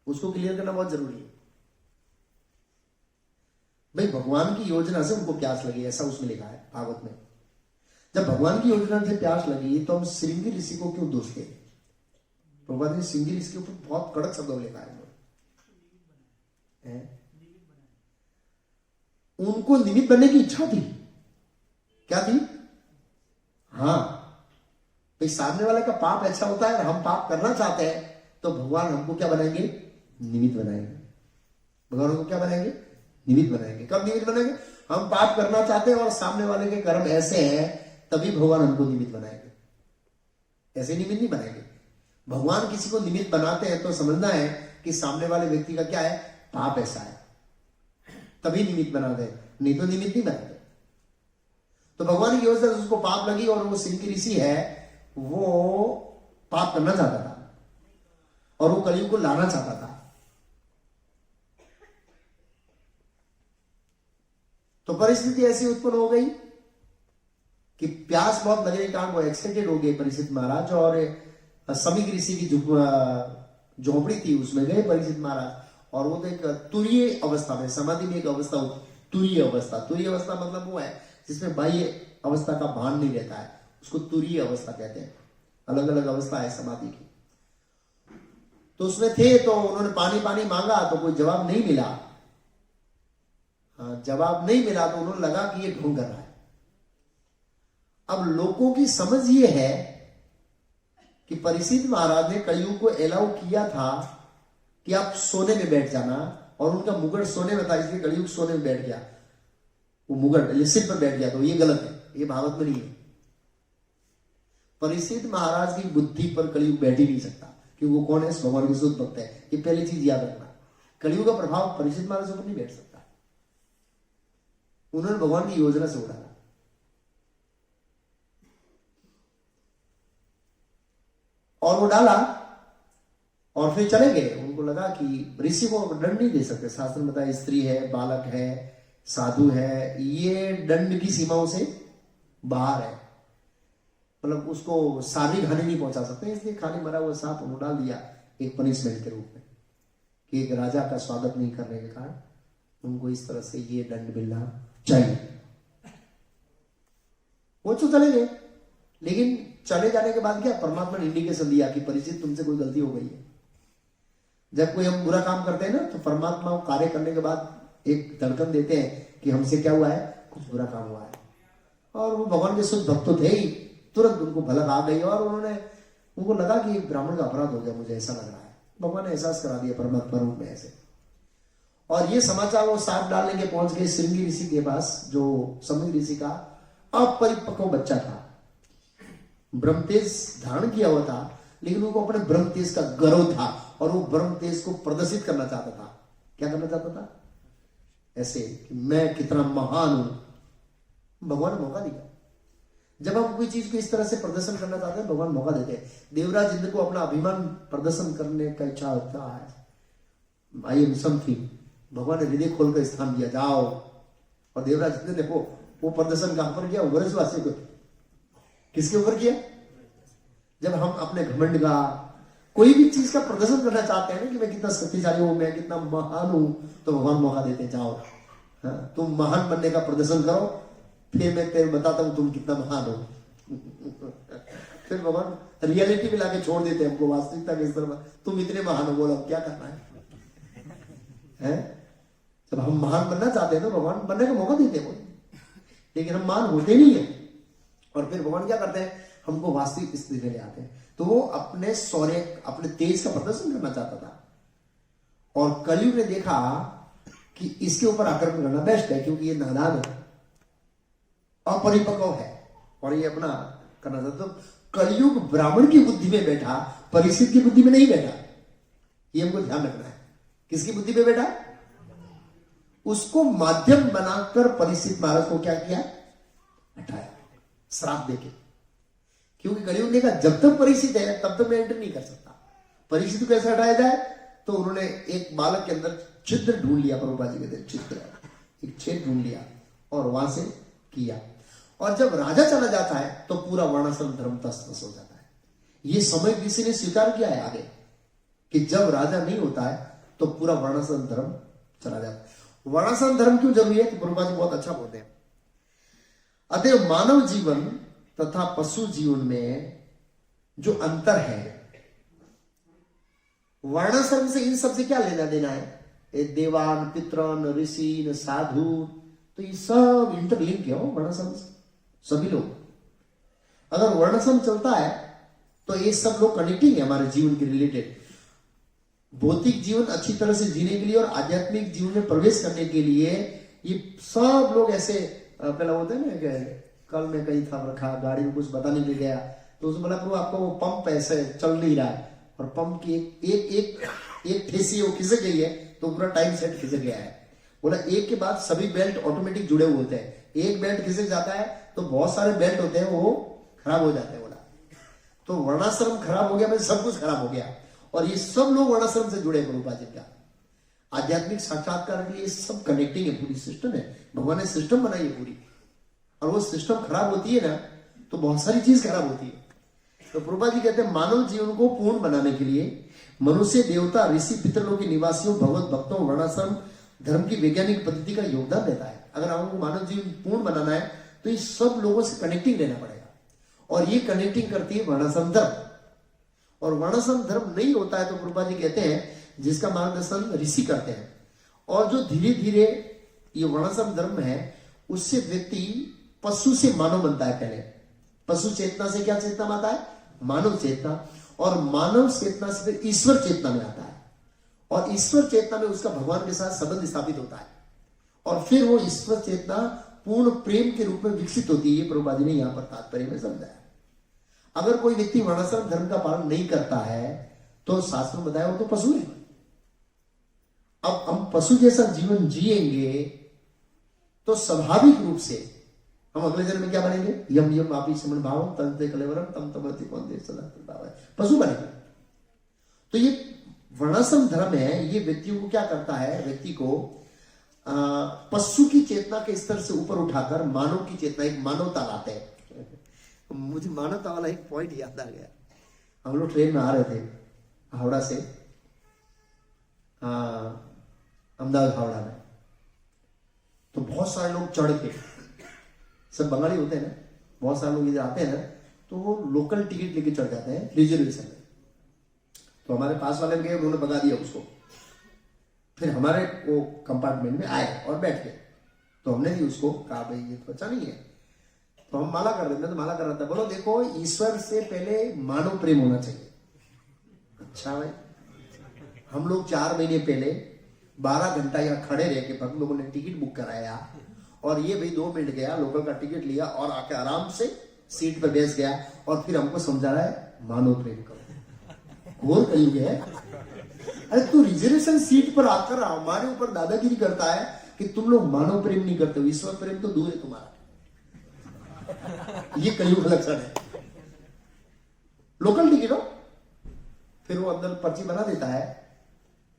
उसको क्लियर करना बहुत जरूरी है। भाई भगवान की योजना से उनको प्यास लगी, ऐसा उसमें लिखा है भागवत में। जब भगवान की योजना से प्यास लगी तो हम श्रृंगी ऋषि को क्यों दोष दें? भगवान ने श्रृंगी ऋषि के ऊपर बहुत कड़क शब्दों में लिखा है। उनको निमित्त बनने की इच्छा थी, क्या थी? हाँ भाई सामने वाले का पाप अच्छा होता है और हम पाप करना चाहते हैं तो भगवान हमको क्या बनाएंगे? निमित्त बनाएंगे। भगवान हमको क्या बनाएंगे? निमित्त बनाएंगे। कब निमित्त बनाएंगे? हम पाप करना चाहते हैं और सामने वाले के कर्म ऐसे हैं तभी भगवान हमको निमित्त बनाएंगे, ऐसे निमित्त नहीं बनाएंगे। भगवान किसी को निमित्त बनाते हैं तो समझना है कि सामने वाले व्यक्ति का क्या है, पाप ऐसा है, तभी निमित्त बनाते हैं, नहीं तो निमित्त नहीं बनाते। तो भगवान की योजना से उसको पाप लगी और वो श्रृंगी ऋषि है, वो पाप करना चाहता था और वो कलयुग को लाना चाहता था। तो परिस्थिति ऐसी उत्पन्न हो गई कि प्यास बहुत लगने के कारण वो एक्साइटेड हो गए परीक्षित महाराज, और समीक ऋषि की झोपड़ी थी उसमें गए परीक्षित महाराज, और वो तो एक तुरीय अवस्था में, समाधि में एक अवस्था, तुरीय अवस्था। तुरीय अवस्था मतलब वो है जिसमें बाह्य अवस्था का भान नहीं रहता है, उसको तुरीय अवस्था कहते हैं। अलग अलग अवस्था है समाधि की। तो उसमें थे तो उन्होंने पानी पानी मांगा तो कोई जवाब नहीं मिला। हाँ, जवाब नहीं मिला तो उन्होंने लगा कि ये ढोंग कर रहा है। अब लोगों की समझ ये है कि परीक्षित महाराज ने कलयुग को अलाउ किया था कि आप सोने में बैठ जाना, और उनका मुगट सोने में था इसलिए कलयुग सोने में बैठ गया, वो मुगट सिर पर बैठ गया। तो ये गलत है, ये भागवत में नहीं है। परीक्षित महाराज की बुद्धि पर कलयुग बैठ ही नहीं सकता, क्योंकि वो कौन है? भगवान के शुद्ध भक्त है। ये पहली चीज याद रखना, कलयुग का प्रभाव परीक्षित महाराज पर नहीं बैठ सकता। उन्होंने भगवान की योजना से उड़ाना, और वो डाला और फिर चले गए। उनको लगा कि ऋषि को दंड नहीं दे सकते, शास्त्र में बताया स्त्री है, बालक है, साधु है, ये दंड की सीमाओं से बाहर है, मतलब उसको शारीरिक हानि नहीं पहुंचा सकते। इसलिए खाली मरा हुआ सांप उन्होंने डाल दिया एक पनिशमेंट के रूप में, कि एक राजा का स्वागत नहीं करने के कारण उनको इस तरह से ये दंड मिलना चाहिए। वो तो चले गए, लेकिन चले जाने के बाद क्या परमात्मा ने इंडिकेशन दिया कि परिचित तुमसे कोई गलती हो गई है। जब कोई हम बुरा काम करते हैं ना तो परमात्मा कार्य करने के बाद एक धड़कन देते हैं कि हमसे क्या हुआ है, कुछ बुरा काम हुआ है। और वो भगवान के शुद्ध भक्त थे ही, तुरंत उनको भलक आ गई और उनको लगा कि ब्राह्मण का अपराध हो गया, मुझे ऐसा लग रहा है। भगवान ने एहसास करा दिया परमात्मा रूप में ऐसे। और ये समाचार वो सांप डालने के पहुंच गए श्रृंगी ऋषि के पास, जो समीक ऋषि का अपरिपक्व बच्चा था, ब्रह्म तेज धारण किया हुआ था, लेकिन उनको अपने ब्रह्म तेज का गर्व था और वो ब्रह्म तेज को प्रदर्शित करना चाहता था। क्या करना चाहता था? ऐसे कि मैं कितना महान हूं। भगवान ने मौका दिया। जब हम कोई चीज को इस तरह से प्रदर्शन करना चाहते हैं, भगवान मौका देते हैं। देवराज इंद्र को अपना अभिमान प्रदर्शन करने का इच्छा होता है, आई एम समथिंग, भगवान ने हृदय खोलकर स्थान दिया, जाओ। और देवराज इंद्र ने वो प्रदर्शन कहां पर किया? ब्रजवासी को। किसके ऊपर किया? जब हम अपने घमंड का कोई भी चीज का प्रदर्शन करना चाहते हैं ना, कि मैं कितना शक्तिशाली हूं, मैं कितना महान हूं, तो भगवान मौका देते हैं, जाओ हाँ, तुम महान बनने का प्रदर्शन करो, फिर मैं तेरे बताता हूं तुम कितना महान हो। फिर भगवान रियलिटी में लाके छोड़ देते हैं हमको, वास्तविकता के स्तर पर। तुम इतने महान हो, बोलो अब क्या करना है? जब हम महान बनना चाहते हैं तो भगवान बनने का मौका देते हैं, लेकिन हम महान होते नहीं है। और फिर भगवान क्या करते हैं, हमको वास्तविक स्थिति में ले आते हैं। तो वो अपने शौर्य, अपने तेज का प्रदर्शन करना चाहता था, और कलयुग ने देखा कि इसके ऊपर आक्रमण करना बेस्ट है, क्योंकि ये नादान है, अपरिपक्व है, और ये अपना करना चाहता। तो कलयुग ब्राह्मण की बुद्धि में बैठा, परीक्षित की बुद्धि में नहीं बैठा। ये हमको ध्यान रखना है। किसकी बुद्धि में बैठा? उसको माध्यम बनाकर परीक्षित महाराज को क्या किया? हटाया, श्राप देके। क्योंकि कलयुग ने कहा जब तक परीक्षित है तब तक मैं एंटर नहीं कर सकता। परीक्षित को कैसे हटाया जाए? तो उन्होंने एक बालक के अंदर छिद्र ढूंढ लिया, प्रभुपाद जी कहते हैं छिद्र, एक छेद ढूंढ लिया और वहां से किया। और जब राजा चला जाता है तो पूरा वर्णाश्रम धर्म तस्त हो जाता है। ये समय किसी ने स्वीकार किया है आगे कि जब राजा नहीं होता है तो पूरा वर्णाश्रम धर्म चला जाता है। वर्णाश्रम धर्म क्यों जरूरी है? तो प्रभुपाद जी बहुत अच्छा बोलते हैं। अतः मानव जीवन तथा पशु जीवन में जो अंतर है, वर्णाश्रम से इन सबसे क्या लेना देना है? देवान, पितरन, ऋषि, साधु, तो ये सब इंटरलिंक है वर्णाश्रम से। सभी लोग, अगर वर्णाश्रम चलता है तो ये सब लोग कनेक्टिंग है हमारे जीवन के रिलेटेड। भौतिक जीवन अच्छी तरह से जीने के लिए और आध्यात्मिक जीवन में प्रवेश करने के लिए ये सब लोग ऐसे, पहला होता है ना कि कल मैं कहीं था रखा, गाड़ी में कुछ बताने ले गया, तो उसने बोला प्रभु आपका वो पंप ऐसे चल नहीं रहा है, और पंप की एक ठेसी वो खिसक गई है, तो पूरा टाइम सेट खिसक गया है। बोला एक के बाद सभी बेल्ट ऑटोमेटिक जुड़े हुए होते हैं, एक बेल्ट खिसक जाता है तो बहुत सारे बेल्ट होते हैं वो खराब हो जाते हैं। बोला तो वर्णाश्रम खराब हो गया, मतलब सब कुछ खराब हो गया। और ये सब लोग वर्णाश्रम से जुड़े प्रभुपाद जी का आध्यात्मिक साक्षात्कार के लिए सब कनेक्टिंग है, पूरी सिस्टम है। भगवान ने सिस्टम बनाई है पूरी, और वो सिस्टम खराब होती है ना तो बहुत सारी चीज खराब होती है। तो प्रभुपाद जी कहते हैं मानव जीवन को पूर्ण बनाने के लिए मनुष्य, देवता, ऋषि, पितरों के निवासियों, भगवत भक्तों, वर्णाश्रम धर्म की वैज्ञानिक पद्धति का योगदान देता है। अगर हमको मानव जीवन पूर्ण बनाना है तो ये सब लोगों से कनेक्टिंग रहना पड़ेगा, और ये कनेक्टिंग करती है वर्णाश्रम धर्म। और वर्णाश्रम धर्म नहीं होता है तो प्रभुपाद जी कहते हैं जिसका मार्गदर्शन ऋषि करते हैं, और जो धीरे धीरे ये वर्णाश्रम धर्म है उससे व्यक्ति पशु से मानव बनता है। पहले पशु चेतना से क्या चेतना में आता है? मानव चेतना, और मानव चेतना से फिर ईश्वर चेतना में आता है, और ईश्वर चेतना में उसका भगवान के साथ संबंध स्थापित होता है, और फिर वो ईश्वर चेतना पूर्ण प्रेम के रूप में विकसित होती है। प्रभुपाद जी ने यहां पर तात्पर्य में समझाया। अगर कोई व्यक्ति वर्णाश्रम धर्म का पालन नहीं करता है तो शास्त्र में बताया वो तो पशु है। अब हम पशु जैसा जीवन जिएंगे तो स्वाभाविक रूप से हम अगले जन्म में क्या बनेंगे? यम यम आपी समन भावम तंते कलेवरम तम तमति कौंते सदा प्रताप, पशु बनेंगे। तो ये वर्णाश्रम धर्म है, ये व्यक्तियों को क्या करता है? व्यक्ति को पशु की चेतना के स्तर से ऊपर उठाकर मानव की चेतना, एक मानवता लाते हैं। मुझे मानवता वाला एक पॉइंट याद आ गया। हम लोग ट्रेन में आ रहे थे हावड़ा से अहमदाबाद हावड़ा में, तो बहुत सारे लोग चढ़ के, सब बंगाली होते हैं ना, बहुत सारे लोग इधर आते हैं ना तो वो लोकल टिकट लेके चढ़ जाते हैं रिजर्वेशन में। तो हमारे पास वाले गए, उन्होंने बता दिया उसको, फिर हमारे वो कंपार्टमेंट में आए और बैठ गए। तो हमने भी उसको कहा भाई ये तो अच्छा नहीं है, तो हम माला कर रहे थे, तो माला कर रहा था, बोलो देखो ईश्वर से पहले मानव प्रेम होना चाहिए। अच्छा भाई, हम लोग 4 महीने पहले 12 घंटा यहाँ खड़े रह के भक्त लोगों ने टिकट बुक कराया, और ये भाई 2 मिनट गया, लोकल का टिकट लिया और आके आराम से सीट पर बैठ गया, और फिर हमको समझा रहा है मानव प्रेम करो। घोर कलयुग है। अरे तू रिजर्वेशन सीट पर आकर हमारे ऊपर दादागिरी करता है कि तुम लोग मानव प्रेम नहीं करते हो, ईश्वर प्रेम तो दूर है तुम्हारा। ये कलयुग लक्षण है। लोकल टिकट हो, फिर वो अंदर पर्ची बना देता है,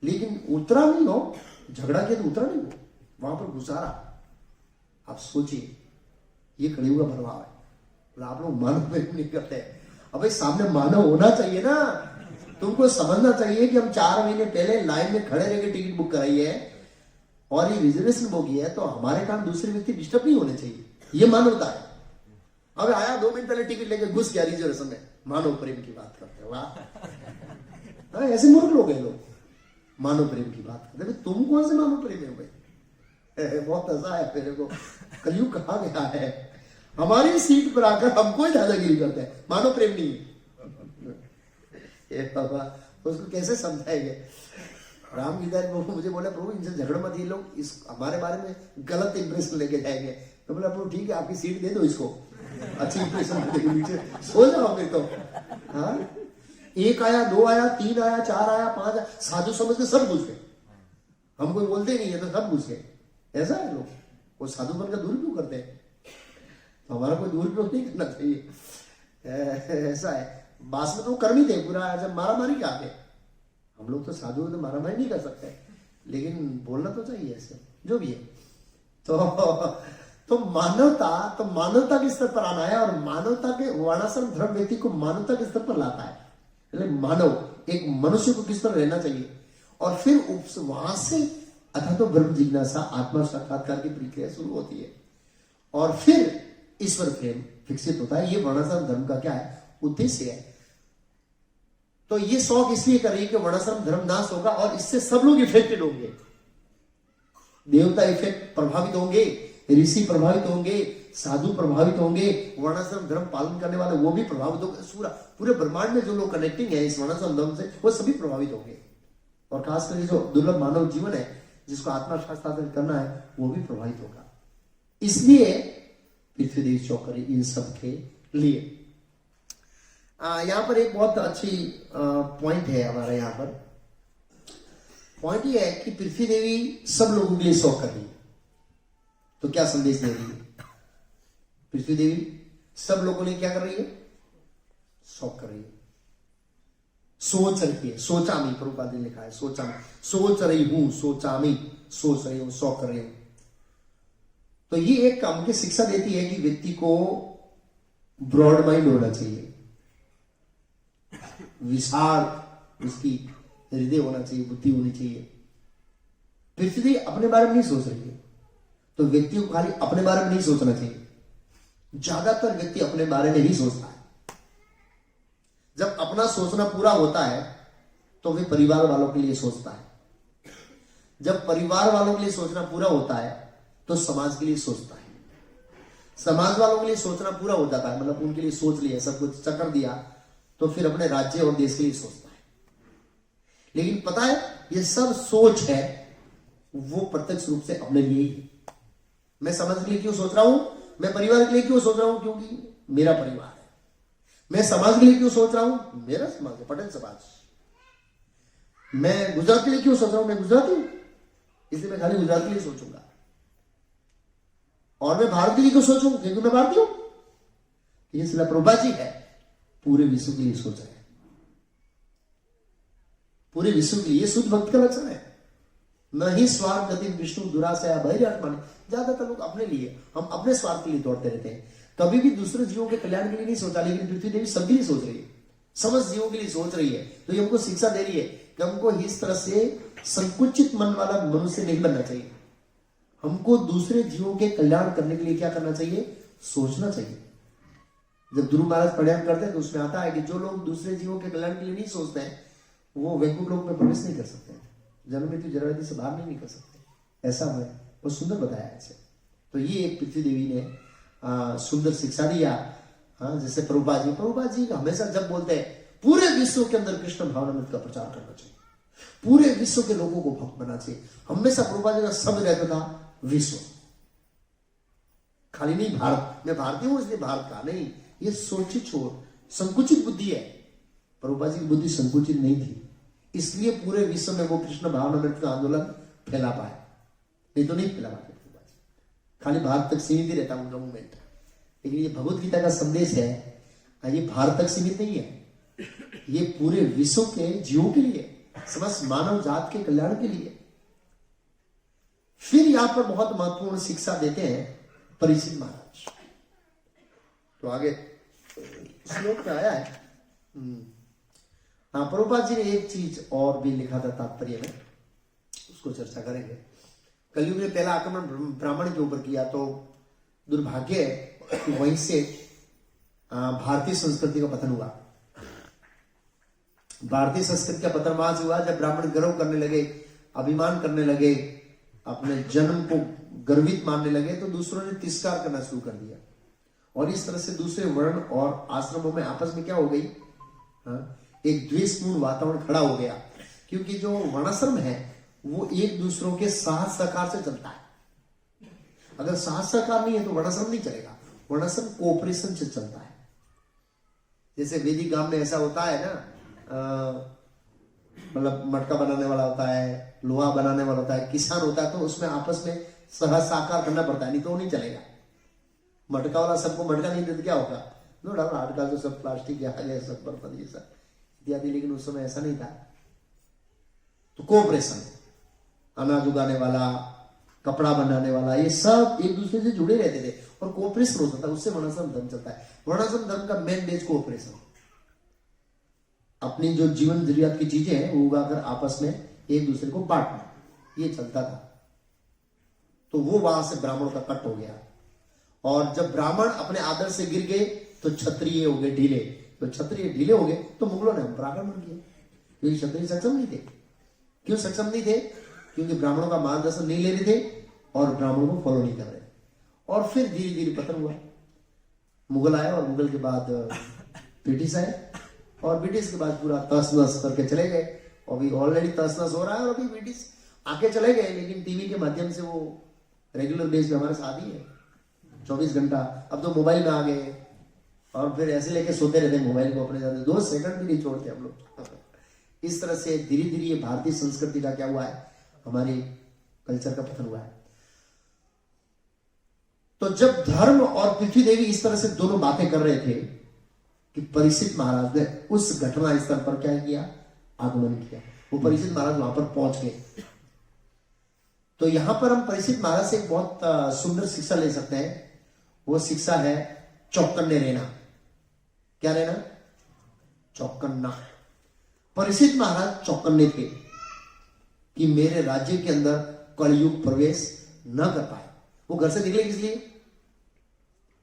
लेकिन उतरा नहीं हो, झगड़ा किया तो उतरा नहीं हो, वहां पर घुसारा। आप सोचिए, ये कलयुग का प्रभाव है। आप लोग मानव प्रेम नहीं करते। अब सामने मानव होना चाहिए ना, तुमको समझना चाहिए कि हम 4 महीने पहले लाइन में खड़े रह के टिकट बुक कराई है, और ये रिजर्वेशन बोगी है तो हमारे कारण दूसरे व्यक्ति डिस्टर्ब नहीं होने चाहिए, ये मानवता है। अब आया 2 मिनट पहले टिकट लेके घुस गया रिजर्वेशन में, मानव प्रेम की बात करते हैं, वाह। ऐसे मूर्ख लोग हैं लोग, मानव प्रेम की बात करते हैं। तुम कौन से मानव प्रेमी हो भाई? बहुत हंसा है मेरे को, कलयुग कहा गया है हमारी सीट पर आकर हमको ही दादागिरी करते हैं, मानव प्रेम नहीं है। बाबा उसको कैसे समझाएंगे? राम गीता प्रभु मुझे बोले, प्रभु इनसे झगड़ मत, ये लोग इस हमारे बारे में गलत इंप्रेशन लेके जाएंगे। तो बोला प्रभु ठीक है, आपकी सीट दे दो इसको, अच्छी इंप्रेशन देगी, नीचे सो जाओगे तो। हाँ, 1 आया, 2 आया, 3 आया, 4 आया, 5 आया, साधु समझ के सब घुस गए। हम कोई बोलते नहीं है तो सब घुस गए। ऐसा है लोग, वो साधु बन का दुरुपयोग करते हैं, तो हमारा कोई दुरुपयोग नहीं करना चाहिए। ऐसा है, बास में तो कर्मी थे पूरा, जब मारा मारी क्या आगे। हम लोग तो साधु तो मारा मारी नहीं कर सकते, लेकिन बोलना तो चाहिए ऐसे, जो भी है। तो मानवता के स्तर पर आना है, और मानवता के वर्णाश्रम धर्म व्यक्ति को मानवता के स्तर पर लाता है। मानव एक मनुष्य को किस तरह रहना चाहिए, और फिर वहां से अथा तो ब्रह्म जिज्ञासा आत्मा साक्षात्कार की प्रक्रिया शुरू होती है, और फिर ईश्वर प्रेम विकसित होता है। ये वर्णाश्रम धर्म का क्या है, उद्देश्य है। तो ये शौक इसलिए कर रही है कि वर्णाश्रम धर्म नाश होगा और इससे सब लोग इफेक्टेड होंगे। देवता इफेक्ट प्रभावित होंगे, ऋषि प्रभावित होंगे, साधु प्रभावित होंगे, वर्णाश्रम धर्म पालन करने वाले वो भी प्रभावित होंगे। पूरे ब्रह्मांड में जो लोग कनेक्टिंग है इस वर्णाश्रम धर्म से, वो सभी प्रभावित होंगे। और खासकर जो दुर्लभ मानव जीवन है जिसको आत्मा शास्त्र करना है, वो भी प्रभावित होगा। इसलिए पृथ्वी देवी चौकरी इन सब के लिए यहां पर एक बहुत अच्छी पॉइंट है हमारा। यहां पर पॉइंट ये है कि पृथ्वी देवी सब लोगों के लिए शौक कर रही है। तो क्या संदेश दे रही है? पृथ्वी देवी सब लोगों के लिए क्या कर रही है? शौक कर रही है, सोच रही है। सोचामी, प्रभुपाद ने लिखा है सोचामी, सोच रही हूं, सोचामी, सोच रही हूं, शौक कर रही हूं। तो ये एक काम की शिक्षा देती है कि व्यक्ति को ब्रॉड माइंड होना चाहिए, विशाल उसकी हृदय होना चाहिए, बुद्धि होनी चाहिए। पृथ्वी अपने बारे में नहीं सोच रही है, तो व्यक्ति को खाली अपने बारे में नहीं सोचना चाहिए। ज्यादातर व्यक्ति अपने बारे में ही सोचता है। जब अपना सोचना पूरा होता है तो वे परिवार वालों के लिए सोचता है। जब परिवार वालों के लिए सोचना पूरा होता है तो समाज के लिए सोचता है। समाज वालों के लिए सोचना पूरा हो जाता है, मतलब उनके लिए सोच लिया, सब कुछ चक्कर दिया, तो फिर अपने राज्य और देश के लिए सोचता है। लेकिन पता है ये सब सोच है वो प्रत्यक्ष रूप से अपने लिए ही। मैं समाज के लिए क्यों सोच रहा हूं, मैं परिवार के लिए क्यों सोच रहा हूं, क्योंकि मेरा परिवार है। मैं समाज के लिए क्यों सोच रहा हूं, मेरा समाज है, पटेल समाज। मैं गुजरात के लिए क्यों सोच रहा हूं, मैं गुजराती हूं, इसलिए मैं खाली गुजरात के लिए सोचूंगा। और मैं भारत के लिए क्यों सोचूं, क्योंकि मैं भारतीय हूं। ये सिला प्रभुपाद जी है, पूरे विश्व के लिए सोच रहे हैं, पूरे विश्व के लिए। शुद्ध भक्त का लक्षण है। न ही स्वार्थ गति विष्णु दुराशया भैर आत्मा। ज्यादातर लोग अपने लिए, हम अपने स्वार्थ के लिए दौड़ते रहते हैं, कभी भी दूसरे जीवों के कल्याण के लिए नहीं सोचा। लेकिन पृथ्वी देवी सबके लिए सोच रही है, समस्त जीवों के लिए सोच रही है। तो ये हमको शिक्षा दे रही है कि हमको इस तरह से संकुचित मन वाला मनुष्य नहीं बनना चाहिए। हमको दूसरे जीवों के कल्याण करने के लिए क्या करना चाहिए, सोचना चाहिए। जब ध्रुव महाराज प्रयाण करते हैं तो उसमें आता है कि जो लोग दूसरे जीवों के कल्याण के लिए नहीं सोचते हैं वो वैकुंठ लोक में प्रवेश नहीं कर सकते, जन्म मृत्यु जरावधि से बाहर नहीं निकल सकते। ऐसा है, वो सुंदर बताया ऐसे। तो ये एक पृथ्वी देवी ने सुंदर शिक्षा दिया। जैसे प्रभुपाद जी हमेशा जब बोलते हैं पूरे विश्व के अंदर कृष्ण भावनामृत का प्रचार करना चाहिए, पूरे विश्व के लोगों को भक्त बनाना चाहिए। हमेशा प्रभुपाद जी का शब्द रहता था विश्व, खाली नहीं भारत। मैं भारतीय हूं इसलिए भारत का नहीं, ये सोची छोड़ संकुचित बुद्धि है। प्रभुपाद जी की बुद्धि संकुचित नहीं थी, इसलिए पूरे विश्व में वो कृष्ण भावनामृत का आंदोलन फैला पाए, नहीं तो नहीं फैला पाते प्रभुपाद जी। खाली भारत तक सीमित ही रहता उनका मूवमेंट। लेकिन ये भगवत गीता का संदेश है, ये भारत तक सीमित नहीं है, ये पूरे विश्व के जीवों के लिए, समस्त मानव जात के कल्याण के लिए। फिर यहां पर बहुत महत्वपूर्ण शिक्षा देते हैं परीक्षित महाराज। तो आगे श्लोक में आया है। प्रभुपाद जी ने एक चीज और भी लिखा था तात्पर्य में, उसको चर्चा करेंगे। कलयुग ने पहला आक्रमण ब्राह्मण के ऊपर किया, तो दुर्भाग्य है कि वहीं से भारतीय संस्कृति का पतन हुआ। भारतीय संस्कृति का पतन वहां से हुआ जब ब्राह्मण गर्व करने लगे, अभिमान करने लगे, अपने जन्म को गर्वित मानने लगे, तो दूसरों ने तिरस्कार करना शुरू कर दिया। और इस तरह से दूसरे वर्ण और आश्रमों में आपस में क्या हो गई, एक द्वेषपूर्ण वातावरण खड़ा हो गया, क्योंकि जो वर्णाश्रम है वो एक दूसरों के साथ सहकार से चलता है। अगर साथ सहकार नहीं है तो वर्णाश्रम नहीं चलेगा, वर्णाश्रम कोऑपरेशन से चलता है। जैसे वैदिक गांव में ऐसा होता है ना, मतलब मटका बनाने वाला होता है, लोहा बनाने वाला होता है, किसान होता है, तो उसमें आपस में साकार करना पड़ता है, नहीं तो वो नहीं चलेगा। मटका वाला सबको मटका नहीं देते क्या होगा, नो डाउट आजकल तो सब प्लास्टिक आ गया, सब बर्तन ये सब इत्यादि, लेकिन उस समय ऐसा नहीं था। तो कोऑपरेशन, अनाज उगाने वाला, कपड़ा बनाने वाला, ये सब एक दूसरे से जुड़े रहते थे और कोऑपरेशन होता था, उससे वर्णाश्रम धर्म चलता है। वर्णाश्रम धर्म का मेन बेस कोऑपरेशन, अपनी जो जीवन जरूरियात की चीजें हैं वो उगाकर आपस में एक दूसरे को बांटना, ये चलता था। तो वो वहां से ब्राह्मणों का कट हो गया। और जब ब्राह्मण अपने आदर से गिर गए तो क्षत्रिय हो गए ढीले, तो क्षत्रिय ढीले हो गए तो मुगलों ने पराक्रमण किया, क्योंकि क्षत्रिय सक्षम नहीं थे। क्यों सक्षम नहीं थे? क्योंकि ब्राह्मणों का मार्गदर्शन नहीं ले रहे थे और ब्राह्मणों को फॉलो नहीं कर रहे। और फिर धीरे धीरे पतन हुआ, मुगल आए और मुगल के बाद ब्रिटिश आए और ब्रिटिश के बाद पूरा तहस नहस करके चले गए। अभी ऑलरेडी तहस नहस हो रहा है और अभी ब्रिटिश आके चले गए, लेकिन टीवी के माध्यम से वो रेगुलर बेस पे हमारे साथ ही है 24 घंटा। अब तो मोबाइल में आ गए और फिर ऐसे लेके सोते रहते हैं मोबाइल को अपने साथ, 2 सेकंड भी नहीं छोड़ते हम लोग। इस तरह से धीरे धीरे ये भारतीय संस्कृति का क्या हुआ है, हमारी कल्चर का पतन हुआ है। तो जब धर्म और पृथ्वी देवी इस तरह से दोनों बातें कर रहे थे कि परीक्षित महाराज ने उस घटना स्तर पर क्या किया, आगमन किया। वो परीक्षित महाराज वहां पर पहुंच गए। तो यहां पर हम परीक्षित महाराज से एक बहुत सुंदर शिक्षा ले सकते हैं। वो शिक्षा है चौकन्ने रहना। क्या रहना? चौकन्ना। परीक्षित महाराज चौकन्ने थे कि मेरे राज्य के अंदर कलयुग प्रवेश न कर पाए। वो घर से निकले किस लिए?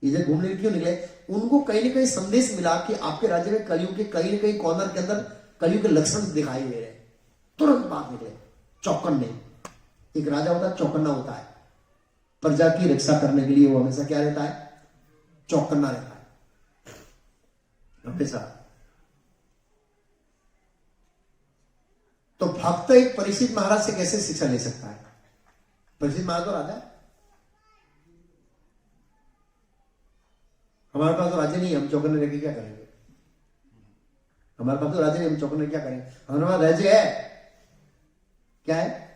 इधर घूमने के लिए क्यों निकले? उनको कहीं ना कहीं संदेश मिला कि आपके राज्य में कलयुग के कहीं ना कहीं कॉर्नर के अंदर कलयुग के लक्षण दिखाई दे रहे। तुरंत बात निकले चौकन्ने। एक राजा होता है, चौकन्ना होता है। प्रजा की रक्षा करने के लिए वो हमेशा क्या रहता है? चौकन्ना रहता है हमेशा। तो भक्त एक परीक्षित महाराज से कैसे शिक्षा ले सकता है? परीक्षित महाराज तो राजा है, हमारे पास तो राज्य नहीं है, हम चौकन्ने रह के क्या करेंगे? हमारे पास तो राज्य नहीं, हम चौकन्ने क्या करेंगे? हमारे पास राज्य है, क्या है?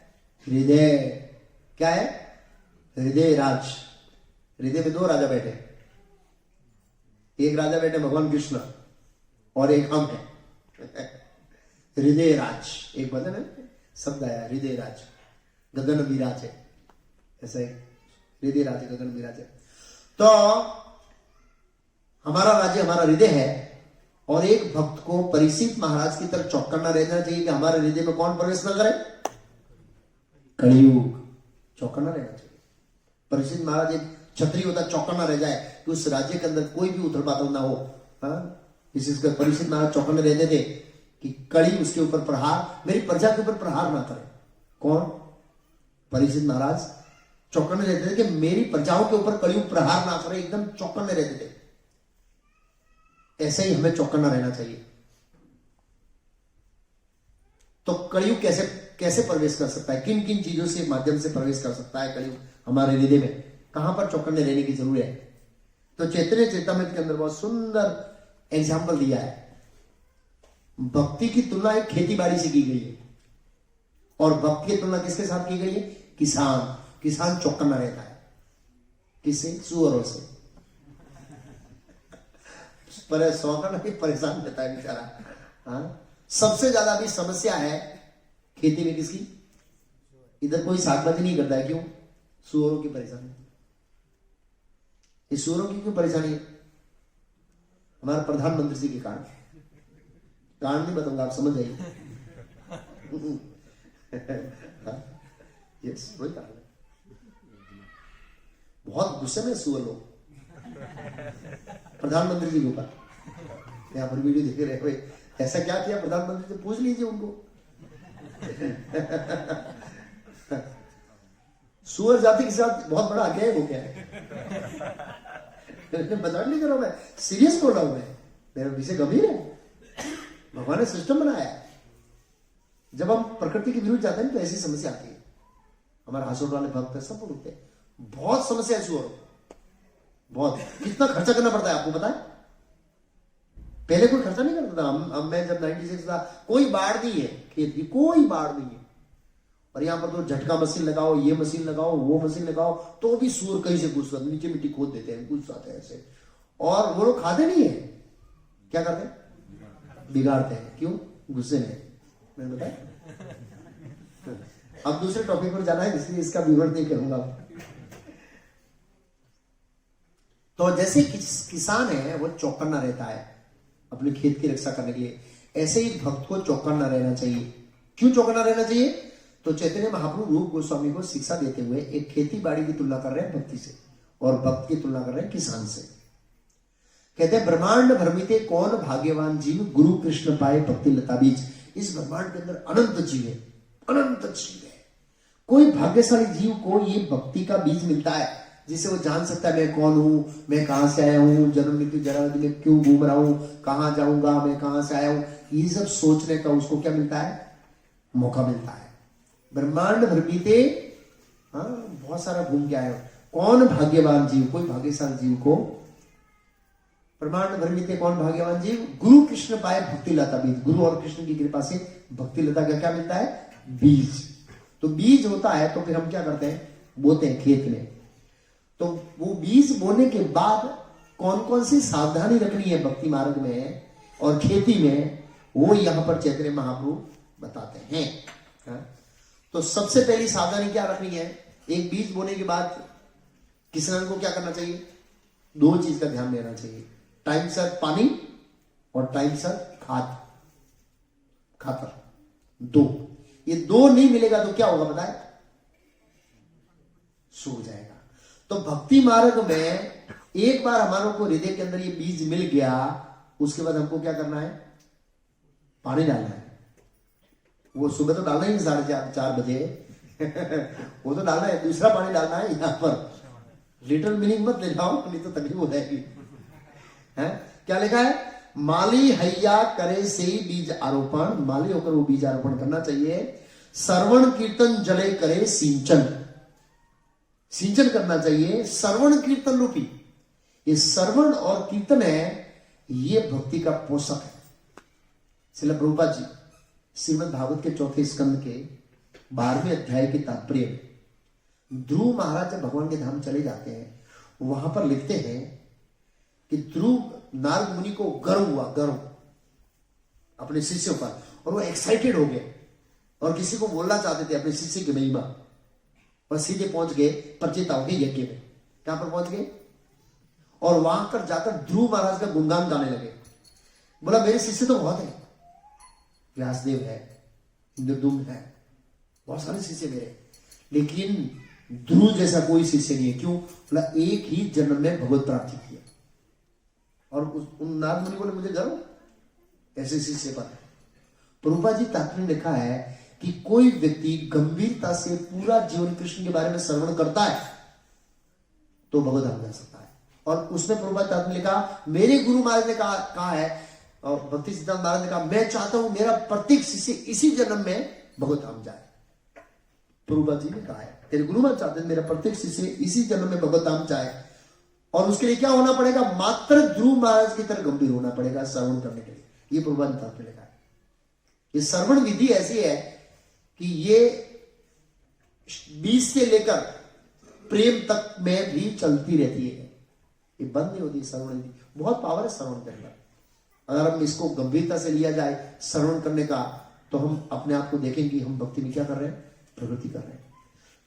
हृदय। क्या है? हृदय राज। हृदय में 2 राजा बैठे, एक राजा बैठे भगवान कृष्ण और एक हम है हृदय राज। एक भजन है, शब्द आया हृदय राज, गगन विराज है, ऐसा ही हृदय राज है, गगन विराज है। तो हमारा राज्य, हमारा हृदय है। और एक भक्त को परीक्षित महाराज की तरफ चौकन्ना रहना चाहिए कि हमारे हृदय में कौन प्रवेश न करे? कलयुग। चौकन्ना रहना चाहिए। परीक्षित महाराज एक क्षत्रिय होता, चौकन्ना रह जाए कि उस राज्य के अंदर कोई भी उथल पाथल ना हो। विशेषकर परीक्षित महाराज चौकन्ने रहते थे कि कड़ी उसके ऊपर प्रहार, मेरी प्रजा के ऊपर प्रहार ना करे। कौन? परीक्षित महाराज चौकन्ने रहते थे कि मेरी प्रजाओं के ऊपर कलयुग प्रहार ना करे, एकदम चौकन्ने रहते थे। ऐसे ही हमें चौकन्ना रहना चाहिए। तो कलयुग कैसे प्रवेश कर सकता है? किन किन चीजों से माध्यम से प्रवेश कर सकता है कलयुग हमारे हृदय में? कहां पर चौकन्ने रहने की जरूरत है? तो चैतन्य चेतामृत के अंदर बहुत सुंदर एग्जाम्पल दिया है। भक्ति की तुलना एक खेती बाड़ी से की गई है और भक्ति की तुलना किसके साथ की गई है? किसान। किसान चौकन्ना रहता है। किससे? सुअरों से। पर सौकन भी परेशान रहता है बेचारा। सबसे ज्यादा भी समस्या है खेती में किसकी? इधर कोई शाकभाजी नहीं करता है। क्यों? सुअरों की परेशानी। इस सुअरों की क्यों परेशानी है? हमारे प्रधानमंत्री जी के कारण नहीं बताऊंगा, आप समझ जाइए। यस, वही कारण है। बहुत गुस्से में सुअर लोग प्रधानमंत्री जी के ऊपर। यहाँ पर वीडियो देख रहे हुए, ऐसा क्या किया प्रधानमंत्री से, पूछ लीजिए उनको। सुअर जाति के साथ बहुत बड़ा अन्याय हो गया है। मजाक नहीं कर रहा हूं मैं, सीरियस बोल रहा हूं मैं, मेरा विषय गंभीर है। भगवान ने सिस्टम बनाया है। जब हम प्रकृति के विरुद्ध जाते हैं तो ऐसी समस्या आती है। हमारे हासोट वाले भक्त है, सब बोलते हैं बहुत समस्या है सुअर, बहुत। कितना खर्चा करना पड़ता है आपको पता है? पहले कोई खर्चा नहीं करता था। हम मैं जब 96 था, कोई बाढ़ नहीं है खेत की, कोई बाढ़ नहीं है। और यहां पर तो झटका मशीन लगाओ, ये मशीन लगाओ, वो मशीन लगाओ, तो भी सूअर कहीं से घुस जाते, नीचे मिट्टी खोद देते हैं, घुस जाते हैं ऐसे। और वो लोग खाते नहीं है, क्या करते हैं? बिगाड़ते हैं। क्यों? गुस्से में। मैंने बताया। अब दूसरे टॉपिक पर जाना है, इसलिए इसका विवरण नहीं करूंगा। तो जैसे किसान है वो चौकन्ना रहता है अपने खेत की रक्षा करने के लिए, ऐसे ही भक्त को चौकन्ना रहना चाहिए। क्यों चौकन्ना रहना चाहिए? तो चैतन्य महाप्रभु रूप गोस्वामी को शिक्षा देते हुए एक खेती बाड़ी की तुलना कर रहे हैं भक्ति से, और भक्त की तुलना कर रहे हैं किसान से। कहते हैं ब्रह्मांड भ्रमिते कौन भाग्यवान जीव, गुरु कृष्ण पाए भक्ति लता बीज। इस ब्रह्मांड के अंदर अनंत जीव है, अनंत जीव है। कोई भाग्यशाली जीव को ये भक्ति का बीज मिलता है, जिससे वो जान सकता है मैं कौन हूं, मैं कहां से आया हूं, जन्म मृत्यु जरा में क्यों घूम रहा हूं, कहां जाऊंगा, मैं कहां से आया हूं। ये सब सोचने का उसको क्या मिलता है? मौका मिलता है। ब्रह्मांड भ्रमिते, बहुत सारा घूम के आया हूं। कौन भाग्यवान जीव, कोई भाग्यशाली जीव को, ब्रह्मांड भ्रमिते कौन भाग्यवान जीव, गुरु कृष्ण पाए भक्ति लता बीज। गुरु और कृष्ण की कृपा से भक्ति लता का क्या मिलता है? बीज। तो बीज होता है तो फिर हम क्या करते हैं? बोते हैं खेत में। तो वो बीज बोने के बाद कौन कौन सी सावधानी रखनी है भक्ति मार्ग में और खेती में, वो यहां पर चैतन्य महाप्रभु बताते हैं। तो सबसे पहली सावधानी क्या रखनी है? एक बीज बोने के बाद किसान को क्या करना चाहिए? दो चीज का ध्यान देना चाहिए, टाइम सर पानी और टाइम सर खातर। दो, ये दो नहीं मिलेगा तो क्या होगा पता है? सूख जाएगा। तो भक्ति मार्ग में एक बार हमारों को हृदय के अंदर ये बीज मिल गया, उसके बाद हमको क्या करना है? पानी डालना है। वो सुबह तो डालना ही 4:30 बजे वो तो डालना है, दूसरा पानी डालना है। यहां पर लिटिल मीनिंग मत ले जाओ, नहीं तो तकलीफ हो जाएगी। क्या लिखा है? माली हैया करे से बीज आरोपण, माली होकर वो बीज आरोपण करना चाहिए। श्रवण कीर्तन जले करे सिंचन, सिंचन करना चाहिए। श्रवण कीर्तन रूपी, ये श्रवण और कीर्तन है, ये भक्ति का पोषक है। श्रील प्रभुपाद जी श्रीमद् भागवत के 4थे स्कंद के 12वें अध्याय के तात्पर्य में, ध्रुव महाराज जब भगवान के धाम चले जाते हैं, वहां पर लिखते हैं कि ध्रुव नारद मुनि को गर्व हुआ, गर्व अपने शिष्यों पर, और वो एक्साइटेड हो गए और किसी को बोलना चाहते थे अपने शिष्य की महिमा, और सीधे पहुंच गए प्रचेताओं के यज्ञ में। कहां पर पहुंच गए? और वहां पर जाकर ध्रुव महाराज का गुणगान गाने लगे। बोला मेरे शिष्य तो बहुत है, व्यासदेव है, इंद्रदुम्न है, बहुत सारे शिष्य मेरे, लेकिन ध्रुव जैसा कोई शिष्य नहीं है। क्यों? बोला एक ही जन्म में भगवत प्राप्ति किया। और उन नारद मुनि बोले मुझे गर्व ऐसे शिष्य पर। प्रभुपाद जी तात्पर्य लिखा है कि कोई व्यक्ति गंभीरता से पूरा जीवन कृष्ण के बारे में श्रवण करता है तो भगवत धाम जा सकता है। और उसमें प्रभुपाद तात्पर्य लिखा, मेरे गुरु महाराज ने कहा है, और भक्ति सिद्धांत महाराज ने कहा, मैं चाहता हूं मेरा प्रत्येक शिष्य इसी जन्म में भगवत धाम जाए। प्रभुपाद जी ने कहा है तेरे गुरु महाराज चाहते हैं मेरा प्रत्येक शिष्य इसी जन्म में भगवत धाम जाए, और उसके लिए क्या होना पड़ेगा? मात्र ध्रुव महाराज की तरह गंभीर होना पड़ेगा श्रवण करने के लिए। ये प्रभुपाद तात्पर्य लिखा है। ये श्रवण विधि ऐसी है कि ये बीज से लेकर प्रेम तक में भी चलती रहती है, ये बंद नहीं होती। श्रवण विधि बहुत पावर है श्रवण के अंदर। अगर हम इसको गंभीरता से लिया जाए श्रवण करने का, तो हम अपने आप को देखेंगे हम भक्ति में क्या कर रहे हैं? प्रगति कर रहे हैं।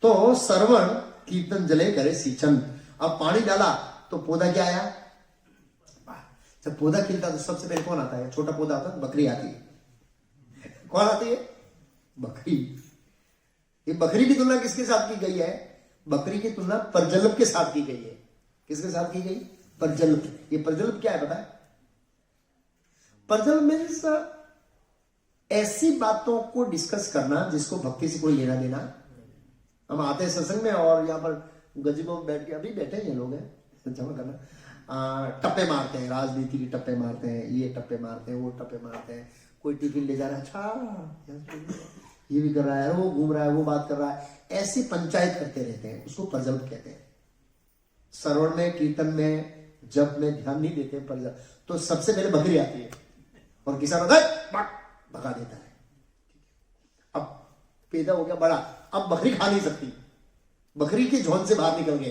तो श्रवण कीर्तन जले करे सिंचन। अब पानी डाला तो पौधा क्या आया? जब पौधा खिलता तो सबसे पहले कौन आता है? छोटा पौधा आता है, बकरी आती है। कौन आती है? बकरी। ये बकरी की तुलना किसके साथ की गई है? बकरी की तुलना प्रजल्भ के साथ की गई है। किसके साथ की गई? प्रजल्भ। ये प्रजल्भ क्या है पता है? प्रजल्भ मीन्स ऐसी बातों को डिस्कस करना जिसको भक्ति से कोई लेना देना। हम आते हैं सत्संग में और यहाँ पर गजीबों में बैठ के, अभी बैठे हैं लोग हैं, क्षमा करना, टप्पे मारते हैं, राजनीति की टप्पे मारते हैं, ये टप्पे मारते हैं, वो टप्पे मारते हैं। कोई टिफिन ले जा रहा है, अच्छा ये भी कर रहा है, वो घूम रहा है, वो बात कर रहा है, ऐसी पंचायत करते रहते हैं। उसको प्रजल्भ कहते हैं। श्रवण में, कीर्तन में, जप में ध्यान नहीं देते प्रजल्भ। तो सबसे पहले बकरी आती है और किसान भगा देता है। अब पैदा हो गया बड़ा, अब बकरी खा नहीं सकती, बकरी के झोंड से बाहर निकल गए।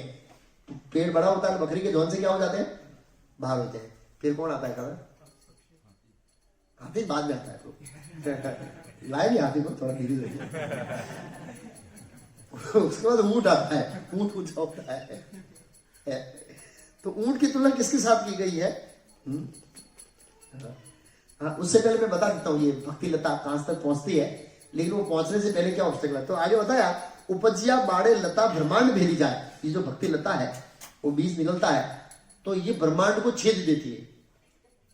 तो पेड़ बड़ा होता है, बकरी के झोंड से क्या हो जाते हैं? बाहर होते हैं। फिर कौन आता है खबर? हाथी बाद में आता है। तो लाए नहीं हाथी को, थोड़ा धीरे धीरे। उसके बाद ऊंट आता है, ऊंट ऊंचा होता है। तो ऊंट की तुलना किसके साथ की गई है? हाँ, उससे पहले मैं बता देता हूँ ये भक्ति लता कहां तक पहुंचती है, लेकिन वो पहुंचने से पहले क्या ऑब्स्टेकल है। तो आगे बताया, उपजिया बाड़े लता ब्रह्मांड भेदी जाए। ये जो भक्ति लता है वो बीज निकलता है तो ये ब्रह्मांड को छेद देती है।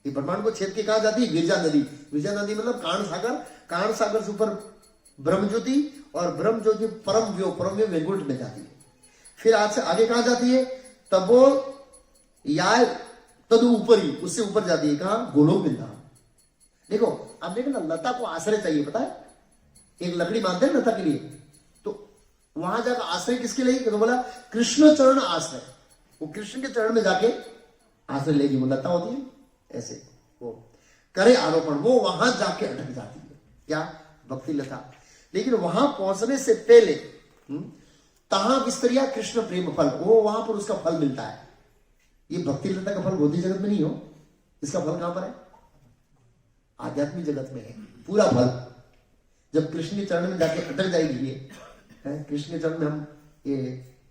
ये ब्रह्मांड को छेद के कहा जाती है? गिरजा नदी। गिरजा नदी मतलब कारण सागर, कारण सागर से ऊपर ब्रह्म ज्योति, और ब्रह्म ज्योति परम व्योग वैकुंठ में जाती है। फिर आज से आगे कहा जाती है? तबो या तदु ऊपरी, उससे ऊपर जाती है कहा? गोलोक वृंदावन। देखो अब देखो ना, लता को आश्रय चाहिए, पता है? एक लकड़ी बांधते हैं लता के लिए, तो वहां जाकर आश्रय किसके लिए? तो बोला कृष्ण चरण आश्रय। वो कृष्ण के चरण में जाके आश्रय लेगी, वो लता होती है ऐसे, वो करे आरोपण, वो वहां जाके अटक जाती है। क्या? भक्ति लता। लेकिन वहां पहुंचने से पहले तहां विस्तरिया कृष्ण प्रेम फल, वो वहां पर उसका फल मिलता है। ये भक्ति लता का फल भौतिक जगत में नहीं हो, इसका फल कहां पर है? आध्यात्मिक जगत में है पूरा फल। जब कृष्ण के चरण में जाके अटक जाएगी ये, कृष्ण के चरण में हम ये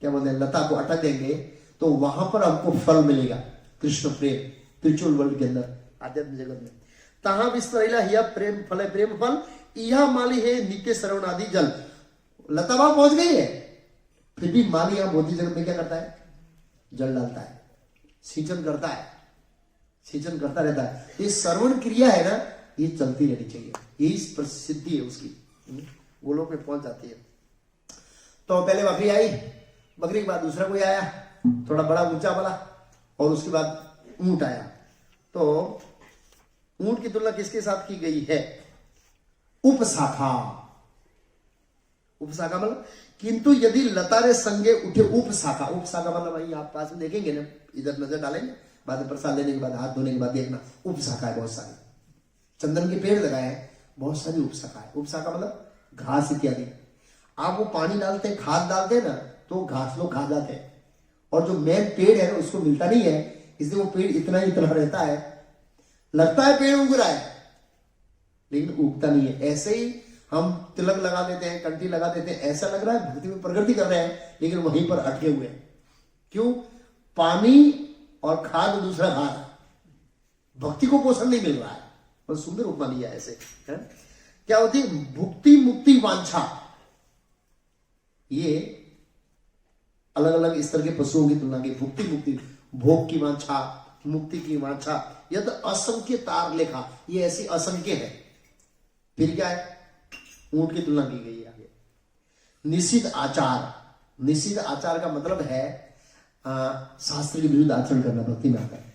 क्या बोलते हैं, लता को अटक देंगे, तो वहां पर हमको फल मिलेगा, कृष्ण प्रेम, स्पिरिचुअल वर्ल्ड के अंदर, आध्यात्मिक जगत में। तहां विस्तरेला हिया प्रेम फल है, प्रेम फल यह माली है नित्य श्रवण आदि जल। लता वहां पहुंच गई है, फिर भी माली यहां भौतिक जगत में क्या करता है? जल डालता है, सिंचन करता है, सिंचन करता रहता है। ये श्रवण क्रिया है ना, ये चलती रहनी चाहिए, यही प्रसिद्धि है उसकी, गोलोक में पहुंच जाती है। तो पहले बकरी आई, बकरी के बाद दूसरा कोई आया, थोड़ा बड़ा ऊंचा वाला, और उसके बाद ऊंट आया। तो ऊंट की तुलना किसके साथ की गई है? उपशाखा। उपशाखा मतलब किंतु यदि लतारे संगे उठे उपशाखा। उपशाखा मतलब वही आप पास में देखेंगे ना, इधर नजर डालेंगे, बाद में प्रसाद लेने के बाद, हाथ धोने के बाद देखना, उपशाखा है बहुत सारी। चंदन के पेड़ लगाए हैं, बहुत सारी उपशाखा है। उपशाखा मतलब घास इत्यादि। आप वो पानी डालते हैं, खाद डालते हैं ना, तो घास लोग खा जाते हैं, और जो मेन पेड़ है ना उसको मिलता नहीं है, इसलिए वो पेड़ इतना ही इतना रहता है। लगता है पेड़ उग रहा है लेकिन उगता नहीं है। ऐसे ही हम तिलक लगा देते हैं, कंठी लगा देते हैं, ऐसा लग रहा है भक्ति में प्रगति कर रहे हैं, लेकिन वहीं पर अटके हुए हैं। क्यों? पानी और खाद दूसरा घास, भक्ति को पोषण नहीं मिल रहा है। और सुंदर उपमा लिया ऐसे है? क्या होती है? भुक्ति मुक्ति वांछा। ये अलग अलग स्तर के पशुओं की तुलना की। भुक्ति मुक्ति, भोग की वांछा, मुक्ति की वांछा, यह तो असंख्य तार लेखा, ये ऐसी असंख्य है। फिर क्या है? ऊंट की तुलना की गई है आगे। निषिद्ध आचार। निषिद्ध आचार का मतलब है शास्त्र के विरुद्ध आचरण करना, भक्ति में आता है,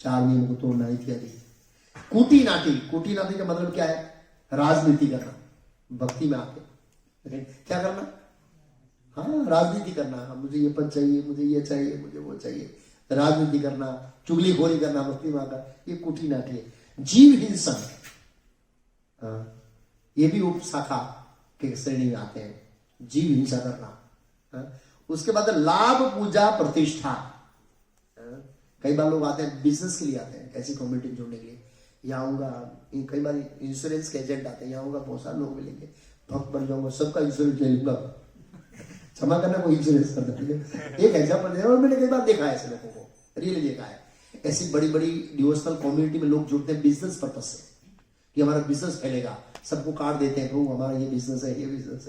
4 नियमों को तोड़ना इत्यादि। कूटी नाटी। कूटी नाटी का मतलब क्या है? राजनीति करना, भक्ति में आके क्या करना? हाँ, राजनीति करना। मुझे ये पद चाहिए, मुझे ये चाहिए, मुझे वो चाहिए, राजनीति करना, चुगलीखोरी करना भक्ति में आकर, ये कूटी नाटी है। जीव हिंसन, ये भी उपशाखा के श्रेणी में आते हैं, जीव हिंसा करना। उसके बाद लाभ पूजा प्रतिष्ठा। कई बार लोग आते हैं बिजनेस के लिए, आते हैं ऐसी कम्युनिटी जोड़ने के लिए। यहाँ आऊंगा, कई बार इंश्योरेंस के एजेंट आते हैं, यहाँ आऊंगा बहुत सारे लोग मिलेंगे, भक्त बन जाऊंगा, सबका इंश्योरेंस ले लूंगा। क्षमा करना, कोई इंश्योरेंस कर देते। एक एग्जाम्पल दे रहा हूं, मैंने कई बार देखा है ऐसे लोगों को, रियली देखा है। ऐसी बड़ी बड़ी डिवोशनल कम्युनिटी में लोग जुड़ते हैं बिजनेस पर्पज से, कि हमारा बिजनेस फैलेगा, सबको कार्ड देते हैं, हमारा ये बिजनेस है, ये बिजनेस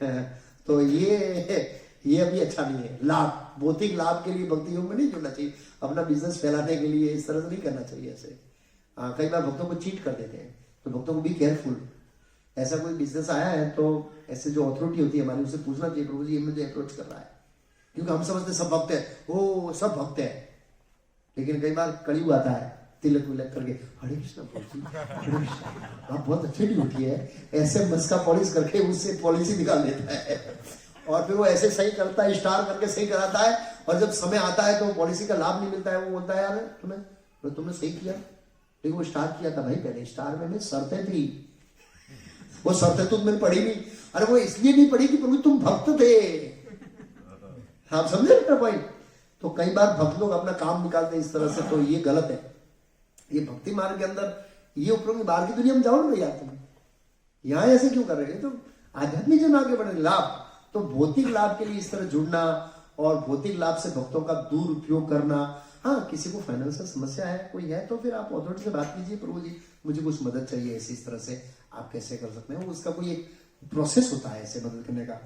है। तो ये ये अभी अच्छा नहीं है। लाभ, भौतिक लाभ के लिए भक्ति योग में नहीं जुड़ना चाहिए। अपना बिजनेस फैलाने के लिए इस तरह से नहीं करना चाहिए ऐसे। कई बार भक्तों को चीट कर देते हैं, तो भक्तों को भी केयरफुल। ऐसा कोई बिजनेस आया है तो ऐसे जो अथॉरिटी होती है हमारी, उसे पूछना चाहिए प्रभु जी ये मुझे अप्रोच कर रहा है, क्योंकि हम समझते सब भक्त है, ओ सब भक्त है। लेकिन कई बार कलयुग आता है, तिलक विलक करके हरे कृष्ण प्रभु जी, हरे कृष्ण, आप बहुत अच्छी ड्यूटी है, ऐसे मस्का पॉलिश करके उससे पॉलिसी निकाल देता है और फिर वो ऐसे सही करता है, स्टार करके सही कराता है, और जब समय आता है तो पॉलिसी का लाभ नहीं मिलता है। वो बोलता है यार तुमने सही किया, लेकिन वो स्टार किया था भाई पहले, स्टार में शर्तें थी, वो शर्तें तुमने पढ़ी नहीं। अरे वो इसलिए नहीं पढ़ी कि प्रभु तुम भक्त थे, आप समझे ना भाई। तो कई बार भक्त लोग अपना काम निकालते हैं इस तरह से, तो ये गलत है। ये भक्ति मार्ग के अंदर ये उपयोग बाहर की दुनिया में जाओ ना भैया, तुम यहाँ ऐसे क्यों कर रहे हैं? तो आध्यात्मिक जन आगे बढ़े, लाभ तो भौतिक लाभ के लिए इस तरह जुड़ना और भौतिक लाभ से भक्तों का दुरुपयोग करना। हाँ, किसी को फाइनेंशियल समस्या है, कोई है, तो फिर आप अथॉरिटी से बात कीजिए, प्रभु जी मुझे कुछ मदद चाहिए ऐसी, इस तरह से आप कैसे कर सकते हैं। उसका कोई एक प्रोसेस होता है ऐसे मदद करने का।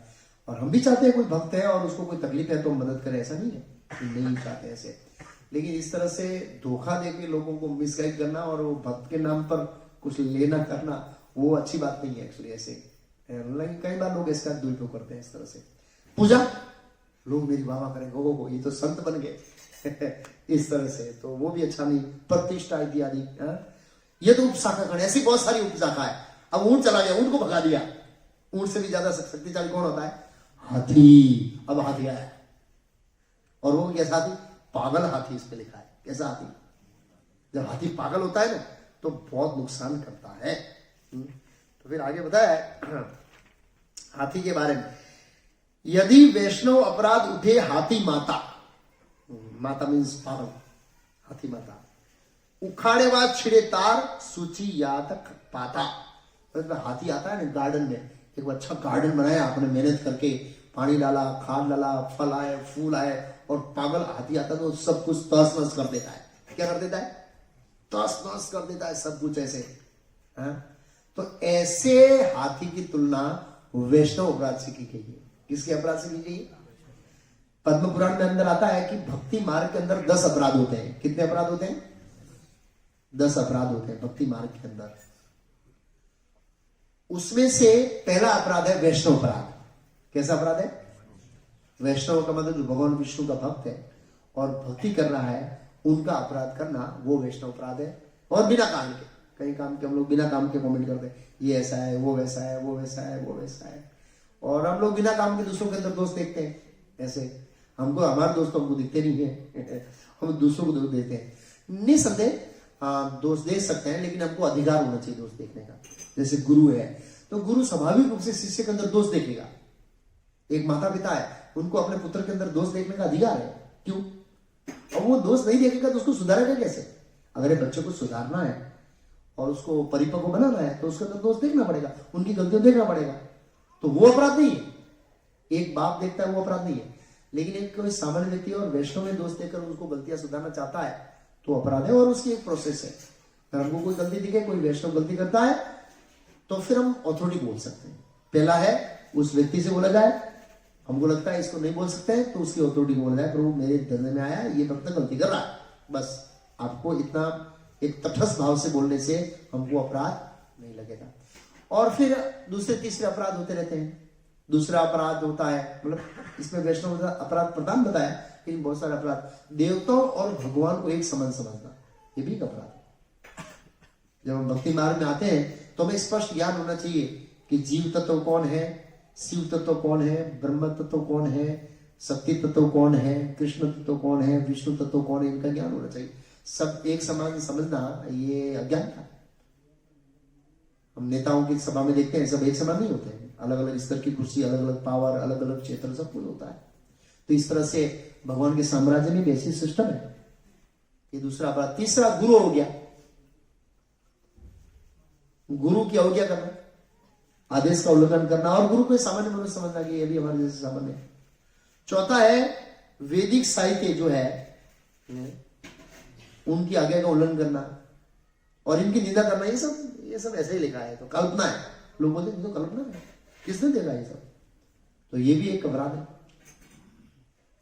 और हम भी चाहते हैं कोई भक्त है और उसको कोई तकलीफ है तो मदद करें, ऐसा नहीं है कि नहीं चाहते ऐसे। लेकिन इस तरह से धोखा देके लोगों को मिसगाइड करना और वो भक्त के नाम पर कुछ लेना करना, वो अच्छी बात नहीं है एक्चुअली ऐसे। लेकिन कई बार लोग इसका दुरुपयोग करते हैं इस तरह से। पूजा, लोग मेरी वाह वाह करेंगे, ओ ये तो संत बन गए इस तरह से, तो वो भी अच्छा नहीं। प्रतिष्ठा इत्यादि, ये तो उपशाखा करें, ऐसी बहुत सारी उपशाखा है। अब ऊंट चला गया, ऊंट को भगा दिया। ऊंट से भी ज्यादा शक्तिशाली कौन होता है? हाथी। अब हाथी आया, और वो कैसा हाथी? पागल हाथी इस पे लिखा है। कैसा हाथी? जब हाथी पागल होता है ना तो बहुत नुकसान करता है। तो फिर आगे बताया है हाथी के बारे में, यदि वैष्णव अपराध उठे हाथी माता, माता मीन्स पागल, हाथी माता, उखाड़े बाद छिड़े तार सूची याद पाता। तो हाथी आता है ना गार्डन में, एक अच्छा गार्डन बनाया आपने मेहनत करके, पानी डाला, खाद डाला, फल आए, फूल आए, और पागल हाथी आता तो सब कुछ तहस नहस कर देता है। क्या कर देता है? तहस नहस कर देता है सब कुछ ऐसे। तो ऐसे हाथी की तुलना वैष्णव अपराध से की गई है। किसके अपराध से की गई है? पद्म पुराण में अंदर आता है कि भक्ति मार्ग के अंदर 10 अपराध होते हैं। कितने अपराध होते हैं? 10 अपराध होते हैं भक्ति मार्ग के अंदर। उसमें से पहला अपराध है वैष्णव अपराध। कैसा अपराध है? वैष्णव का मतलब जो भगवान विष्णु का भक्त है और भक्ति कर रहा है, उनका अपराध करना, वो वैष्णव अपराध है। और बिना काम के, कई काम के हम लोग बिना काम के कमेंट करते हैं, ये ऐसा है, वो वैसा है, वो वैसा है, वो वैसा है। और हम लोग बिना काम के दूसरों के अंदर दोष देखते हैं। ऐसे हमको, हमारे दोस्तों को दिखते नहीं है हम दूसरों को दोष देते हैं। निसंदेह दोष दे सकते हैं, लेकिन हमको अधिकार होना चाहिए दोष देखने का। जैसे गुरु है तो गुरु स्वाभाविक रूप से शिष्य के अंदर दोष देखेगा। एक माता पिता है, उनको अपने पुत्र के अंदर दोष देखने का अधिकार है। क्यों? और वो दोष नहीं देखेगा तो उसको सुधारेगा कैसे? अगर एक बच्चे को सुधारना है और उसको परिपक्व बनाना है तो उसके अंदर दोष देखना पड़ेगा, उनकी गलतियां देखना पड़ेगा। तो वो अपराध नहीं है। एक बाप देखता है वो अपराध नहीं है। लेकिन एक कोई सामान्य व्यक्ति और वैष्णव में दोष देकर उसको गलतियां सुधारना चाहता है तो अपराध है, और उसकी एक प्रोसेस है। अगर हमको कोई गलती दिखे, कोई वैष्णव गलती करता है, तो फिर हम अथॉरिटी बोल सकते हैं। पहला है उस व्यक्ति से बोला जाए, हमको लगता है इसको नहीं बोल सकते हैं तो उसकी अथॉरिटी बोला जाए, प्रभु मेरे धंधे में आया, ये भक्त गलती कर रहा है। बस आपको इतना एक तटस्थ भाव से बोलने से हमको अपराध नहीं लगेगा। और फिर दूसरे तीसरे अपराध होते रहते हैं। दूसरा अपराध होता है, मतलब इसमें वैष्णव अपराध प्रधान बताया, लेकिन बहुत सारे अपराध। देवताओं और भगवान को एक समान समझना, ये भी एक अपराध है। जब हम भक्ति मार्ग में आते हैं तो हमें स्पष्ट ज्ञान होना चाहिए कि जीव तत्व कौन है, शिव तत्व कौन है, ब्रह्म तत्व कौन है, शक्ति तत्व कौन है, कृष्ण तत्व कौन है, विष्णु तत्व कौन है, इनका ज्ञान होना चाहिए। सब एक समान समझना ये अज्ञान था। हम नेताओं की सभा में देखते हैं, सब एक समान नहीं होते हैं। अलग अलग स्तर की कुर्सी, अलग अलग पावर, अलग अलग क्षेत्र, सब कुछ होता है। तो इस तरह से भगवान के साम्राज्य में भी ऐसी सिस्टम है। ये दूसरा अपराध। तीसरा गुरु हो गया, गुरु की अवज्ञा करना, आदेश का उल्लंघन करना, और गुरु को सामान्य मनुष्य समझना कि ये भी हमारे जैसे सामान्य है। चौथा है वैदिक साहित्य जो है उनकी आज्ञा का उल्लंघन करना और इनकी निंदा करना। ये सब ऐसे ही लिखा है, तो कल्पना है। लोग बोलते हैं तो कल्पना है, किसने देखा ये सब? तो ये भी एक अपराध है।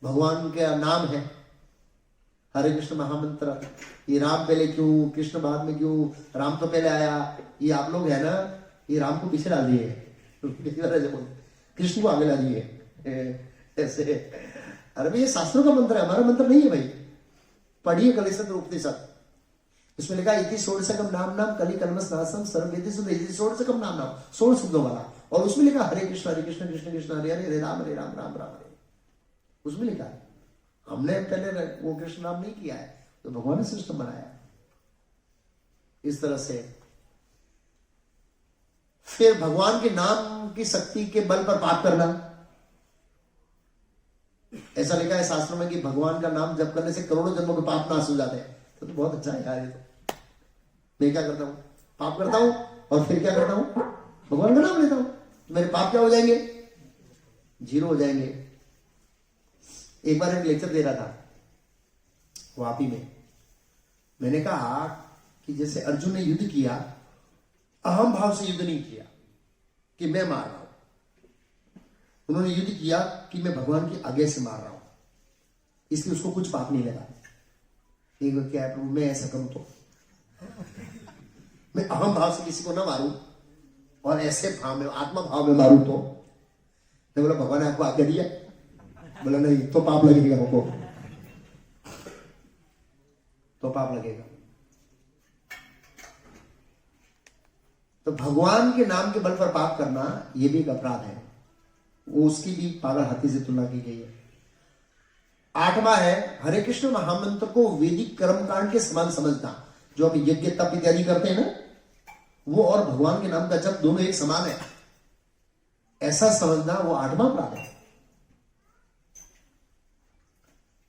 भगवान का नाम है हरे कृष्ण महामंत्र। ये राम पहले क्यों, कृष्ण बाद में क्यों, राम तो पहले आया। ये आप लोग है ना, ये राम को पीछे डाल दिए, कृष्ण को आगे ला दिए ऐसे। अरे भाई ये शास्त्रों का मंत्र है, हमारा मंत्र नहीं है भाई। पढ़िए कलिशत उपनिषद, इसमें लिखा इति षोडशकम नाम नाम कलि कल्मषनाशम सर्ववेदी सुध, इति षोडशकम नाम नाम 16 शब्दों वाला। और उसमें लिखा हरे कृष्ण कृष्ण कृष्ण हरे हरे, हरे राम राम राम हरे। उसमें लिखा है, हमने पहले वो कृष्ण नाम नहीं किया है, तो भगवान ने सिस्टम बनाया इस तरह से। फिर भगवान के नाम की शक्ति के बल पर पाप करना। ऐसा लिखा है शास्त्रों में कि भगवान का नाम जप करने से करोड़ों जन्मों के पाप नाश हो जाते हैं। तो बहुत अच्छा है यार ये तो। मैं क्या करता हूं, पाप करता हूं और फिर क्या करता हूं, भगवान का नाम लेता हूं, तो मेरे पाप क्या हो जाएंगे, 0 हो जाएंगे। एक बार एक लेक्चर दे रहा था वापी में, मैंने कहा कि जैसे अर्जुन ने युद्ध किया, अहम भाव से युद्ध नहीं किया कि मैं मार रहा हूं, उन्होंने युद्ध किया कि मैं भगवान की आगे से मार रहा हूं, इसलिए उसको कुछ पाप नहीं लगा। एक बार क्या है प्रभु, मैं ऐसा करूं तो मैं अहम भाव से किसी को ना मारूं और ऐसे भाव में, आत्मा भाव में मारूं तो। मैं बोला भगवान ने आपको आज्ञा दिया? बोला नहीं, तो पाप लगेगा हमको, तो पाप लगेगा। तो भगवान के नाम के बल पर पाप करना यह भी एक अपराध है, वो उसकी भी पागल हाथी से तुलना की गई है। 8वां है हरे कृष्ण महामंत्र को वैदिक कर्मकांड के समान समझना। जो हम यज्ञ तप इत्यादि करते हैं ना, वो और भगवान के नाम का जप दोनों एक समान है, ऐसा समझना वो 8वां अपराध है।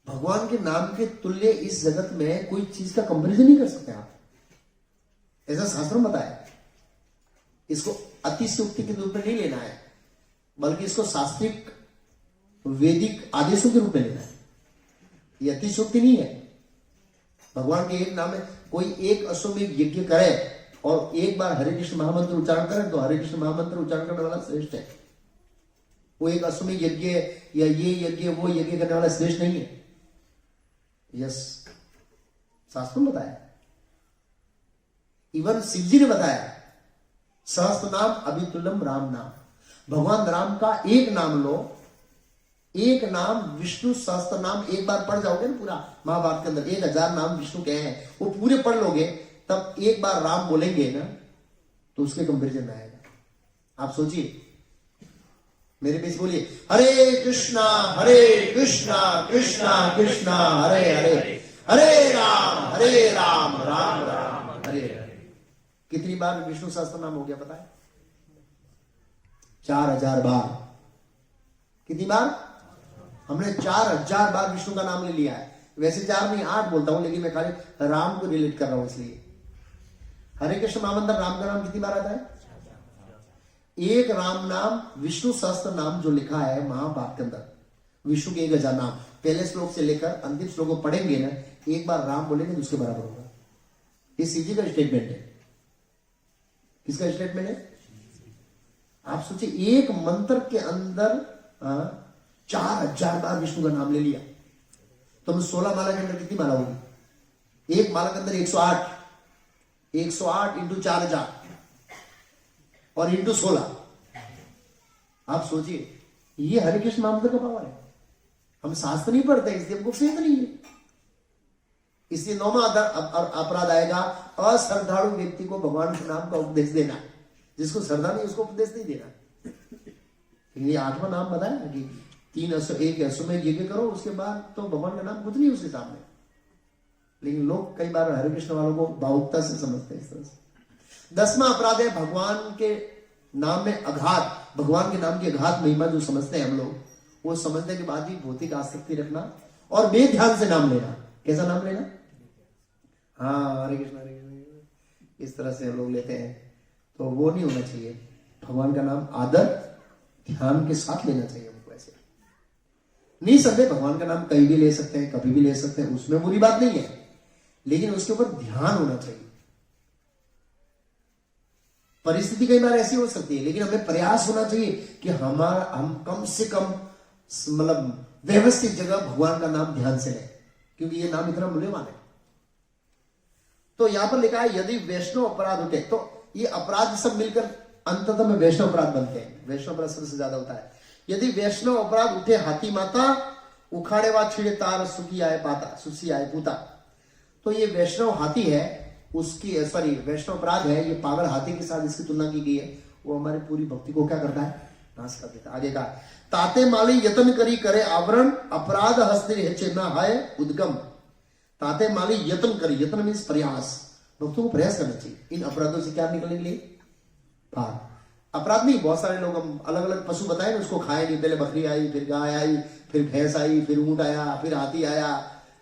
भगवान के नाम के तुल्य इस जगत में कोई चीज का कंपैरिजन नहीं कर सकते आप, ऐसा शास्त्र में बताया। इसको अतिशयोक्ति के रूप में नहीं लेना है, बल्कि इसको शास्त्रिक वैदिक आदेशों के रूप में लेना है। ये अतिशयोक्ति नहीं है। भगवान के एक नाम में कोई एक अश्वमेध यज्ञ करे और एक बार हरे कृष्ण महामंत्र उच्चारण करे, तो हरे कृष्ण महामंत्र उच्चारण करने वाला श्रेष्ठ है। वो एक अश्वमेध यज्ञ या ये यज्ञ वो यज्ञ करने वाला श्रेष्ठ नहीं है। यस, शास्त्र में बताया, इवन शिव जी ने बताया, सहस्त्र नाम अभितुल्यम राम नाम। भगवान राम का एक नाम लो, एक नाम विष्णु सहस्त्र नाम एक बार पढ़ जाओगे ना, पूरा महाभारत के अंदर 1000 नाम विष्णु के हैं, वो पूरे पढ़ लोगे, तब एक बार राम बोलेंगे ना, तो उसके कंपेरिजन में आएगा। आप सोचिए, मेरे बीच बोलिए हरे कृष्णा कृष्णा कृष्णा हरे हरे, हरे राम राम राम हरे हरे। कितनी बार विष्णु सहस्त्र नाम हो गया पता है? 4000 बार। कितनी बार? हमने 4000 बार विष्णु का नाम ले लिया है। वैसे 4 नहीं 8 बोलता हूं, लेकिन मैं खाली राम को रिलेट कर रहा हूं इसलिए। हरे कृष्ण महामंत्र राम का नाम कितनी बार आता है? एक राम नाम विष्णु सहस्त्र नाम जो लिखा है महाभारत के अंदर, विष्णु के 1000 नाम, पहले श्लोक से लेकर अंतिम श्लोक को पढ़ेंगे ना, एक बार राम बोलेंगे तो उसके बराबर होगा। ये सीजी का स्टेटमेंट है। किसका स्टेटमेंट है? आप सोचिए, एक मंत्र के अंदर 4000 बार विष्णु का नाम ले लिया, तो 16 माला के अंदर कितनी माला होगी? एक माला के अंदर 108 इंटू 4000 और इंटू 16। आप सोचिए, ये हरे कृष्ण महामंत्र का पावर है। हम शास्त्र नहीं पढ़ते, इसलिए हमको फेथ नहीं है। इसलिए 9वां अपराध आएगा, अश्रद्धालु व्यक्ति को भगवान के नाम का उपदेश देना। जिसको श्रद्धा नहीं उसको उपदेश नहीं देना। ये 8वां नाम बताया कि 1 अश्वमेध यज्ञ करो, उसके बाद तो भगवान का नाम कुछ नहीं उसके सामने। लेकिन लोग कई बार हरे कृष्ण वालों को भावुकता से समझते हैं इस तरह से। 10वां अपराध है भगवान के नाम में अघात। भगवान के नाम की अघात महिमा जो समझते हैं हम लोग, वो समझने के बाद भी भौतिक आसक्ति रखना और बेध्यान से नाम लेना। कैसा नाम लेना? हाँ, हरे कृष्ण इस तरह से हम लोग लेते हैं, तो वो नहीं होना चाहिए। भगवान का नाम आदर ध्यान के साथ लेना चाहिए हमको। ऐसे नहीं सकते, भगवान का नाम कहीं भी ले सकते हैं, कभी भी ले सकते हैं, उसमें बुरी बात नहीं है, लेकिन उसके ऊपर ध्यान होना चाहिए। परिस्थिति कई बार ऐसी हो सकती है, लेकिन हमें प्रयास होना चाहिए कि हम कम से कम मतलब व्यवस्थित जगह भगवान का नाम ध्यान से लें, क्योंकि ये नाम इतना मूल्यवान है। तो यहां पर लिखा है यदि वैष्णव अपराध उठे, तो ये अपराध सब मिलकर अंततः में वैष्णव अपराध बनते हैं। वैष्णव अपराध सबसे ज्यादा होता है। यदि वैष्णव अपराध उठे हाथी माता, उखाड़े वा छिड़े तार, सुखी आए पाता, सुसी आए पूता। तो ये वैष्णव हाथी है, उसकी वैष्णव अपराध है, ये पागल हाथी के साथ इसकी तुलना की गई है। वो हमारी पूरी भक्ति को क्या करता है? नाश कर देता है। आगे का ताते माली यत्न करी करे आवरण, अपराध हस्तिर हेचे न हाय उद्गम। ताते माली यत्न करी, यत्न मीन्स प्रयास, भक्तों को प्रयास करना चाहिए इन अपराधों से क्या निकलने के लिए? पार। अपराध नहीं, बहुत सारे लोग हम अलग अलग पशु बताए ना, उसको खाए नहीं। पहले बकरी आई, फिर गाय आई, फिर भैंस आई, फिर ऊंट आया, फिर हाथी आया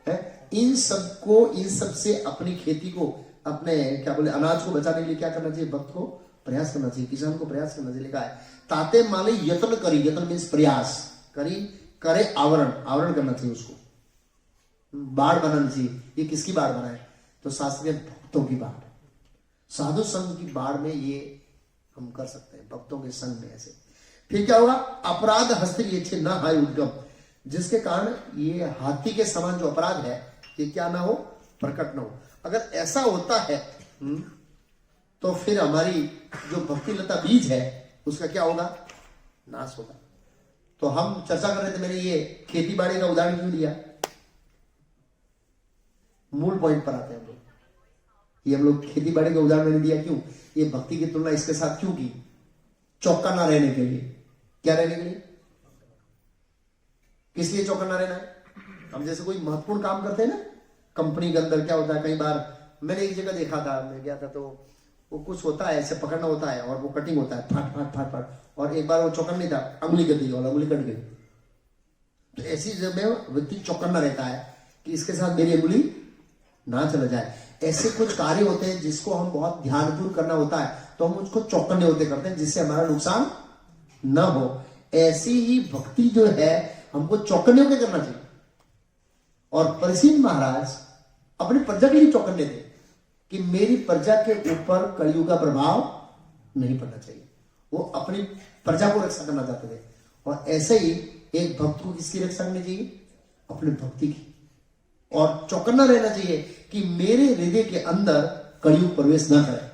है। इन सब से अपनी खेती को, अपने क्या बोले अनाज को बचाने के लिए क्या करना चाहिए? भक्त को प्रयास करना चाहिए, किसान को प्रयास करना चाहिए। लिखा है ताते माली यत्न करी, यत्न मीन्स प्रयास करी, करे आवरण, आवरण करना चाहिए उसको, बाढ़ बनानी चाहिए। ये किसकी बाढ़ बनाए? तो शास्त्रीय भक्तों की बाढ़, साधु संघ की बाढ़ में ये हम कर सकते हैं, भक्तों के संग में। ऐसे फिर क्या होगा? अपराध हस्तिर ये ना हाय उद्गम, जिसके कारण ये हाथी के समान जो अपराध है ये क्या ना हो? प्रकट ना हो। अगर ऐसा होता है तो फिर हमारी जो भक्ति लता बीज है उसका क्या होगा? नाश होगा। तो हम चर्चा कर रहे थे, मैंने ये खेती बाड़ी का उदाहरण क्यों दिया? मूल पॉइंट पर आते हैं हम लोग। ये हम लोग खेती बाड़ी का उदाहरण मैंने दिया क्यों? ये भक्ति की तुलना इसके साथ क्यों की? चौका ना रहने के लिए। क्या रहने के लिए? किस लिए चौका ना रहना है? हम जैसे कोई महत्वपूर्ण काम करते हैं ना कंपनी के अंदर, क्या होता है कई बार, मैंने एक जगह देखा था, मैं गया था, तो वो कुछ होता है ऐसे पकड़ना होता है और वो कटिंग होता है, फाट फाट फाट फाट, और एक बार वो चौकन नहीं था, अंगुली कट गई और अंगुली कट गई। तो ऐसी जगह में व्यक्ति चौकन्ना रहता है कि इसके साथ मेरी अंगुली ना चला जाए। ऐसे कुछ कार्य होते हैं जिसको हम बहुत ध्यानपूर्वक करना होता है, तो हम उसको चौकन्ने होते करते हैं जिससे हमारा नुकसान न हो। ऐसी ही भक्ति जो है हमको चौकन्ने होकर करना चाहिए। और परीक्षित महाराज अपनी प्रजा के लिए चौकन्ने थे कि मेरी प्रजा के ऊपर कलयुग का प्रभाव नहीं पड़ना चाहिए। वो अपनी प्रजा को रक्षा करना चाहते थे। और ऐसे ही एक भक्त को किसकी रक्षा करनी चाहिए? अपनी भक्ति की। और चौकन्ना रहना चाहिए कि मेरे हृदय के अंदर कलयुग प्रवेश न करे।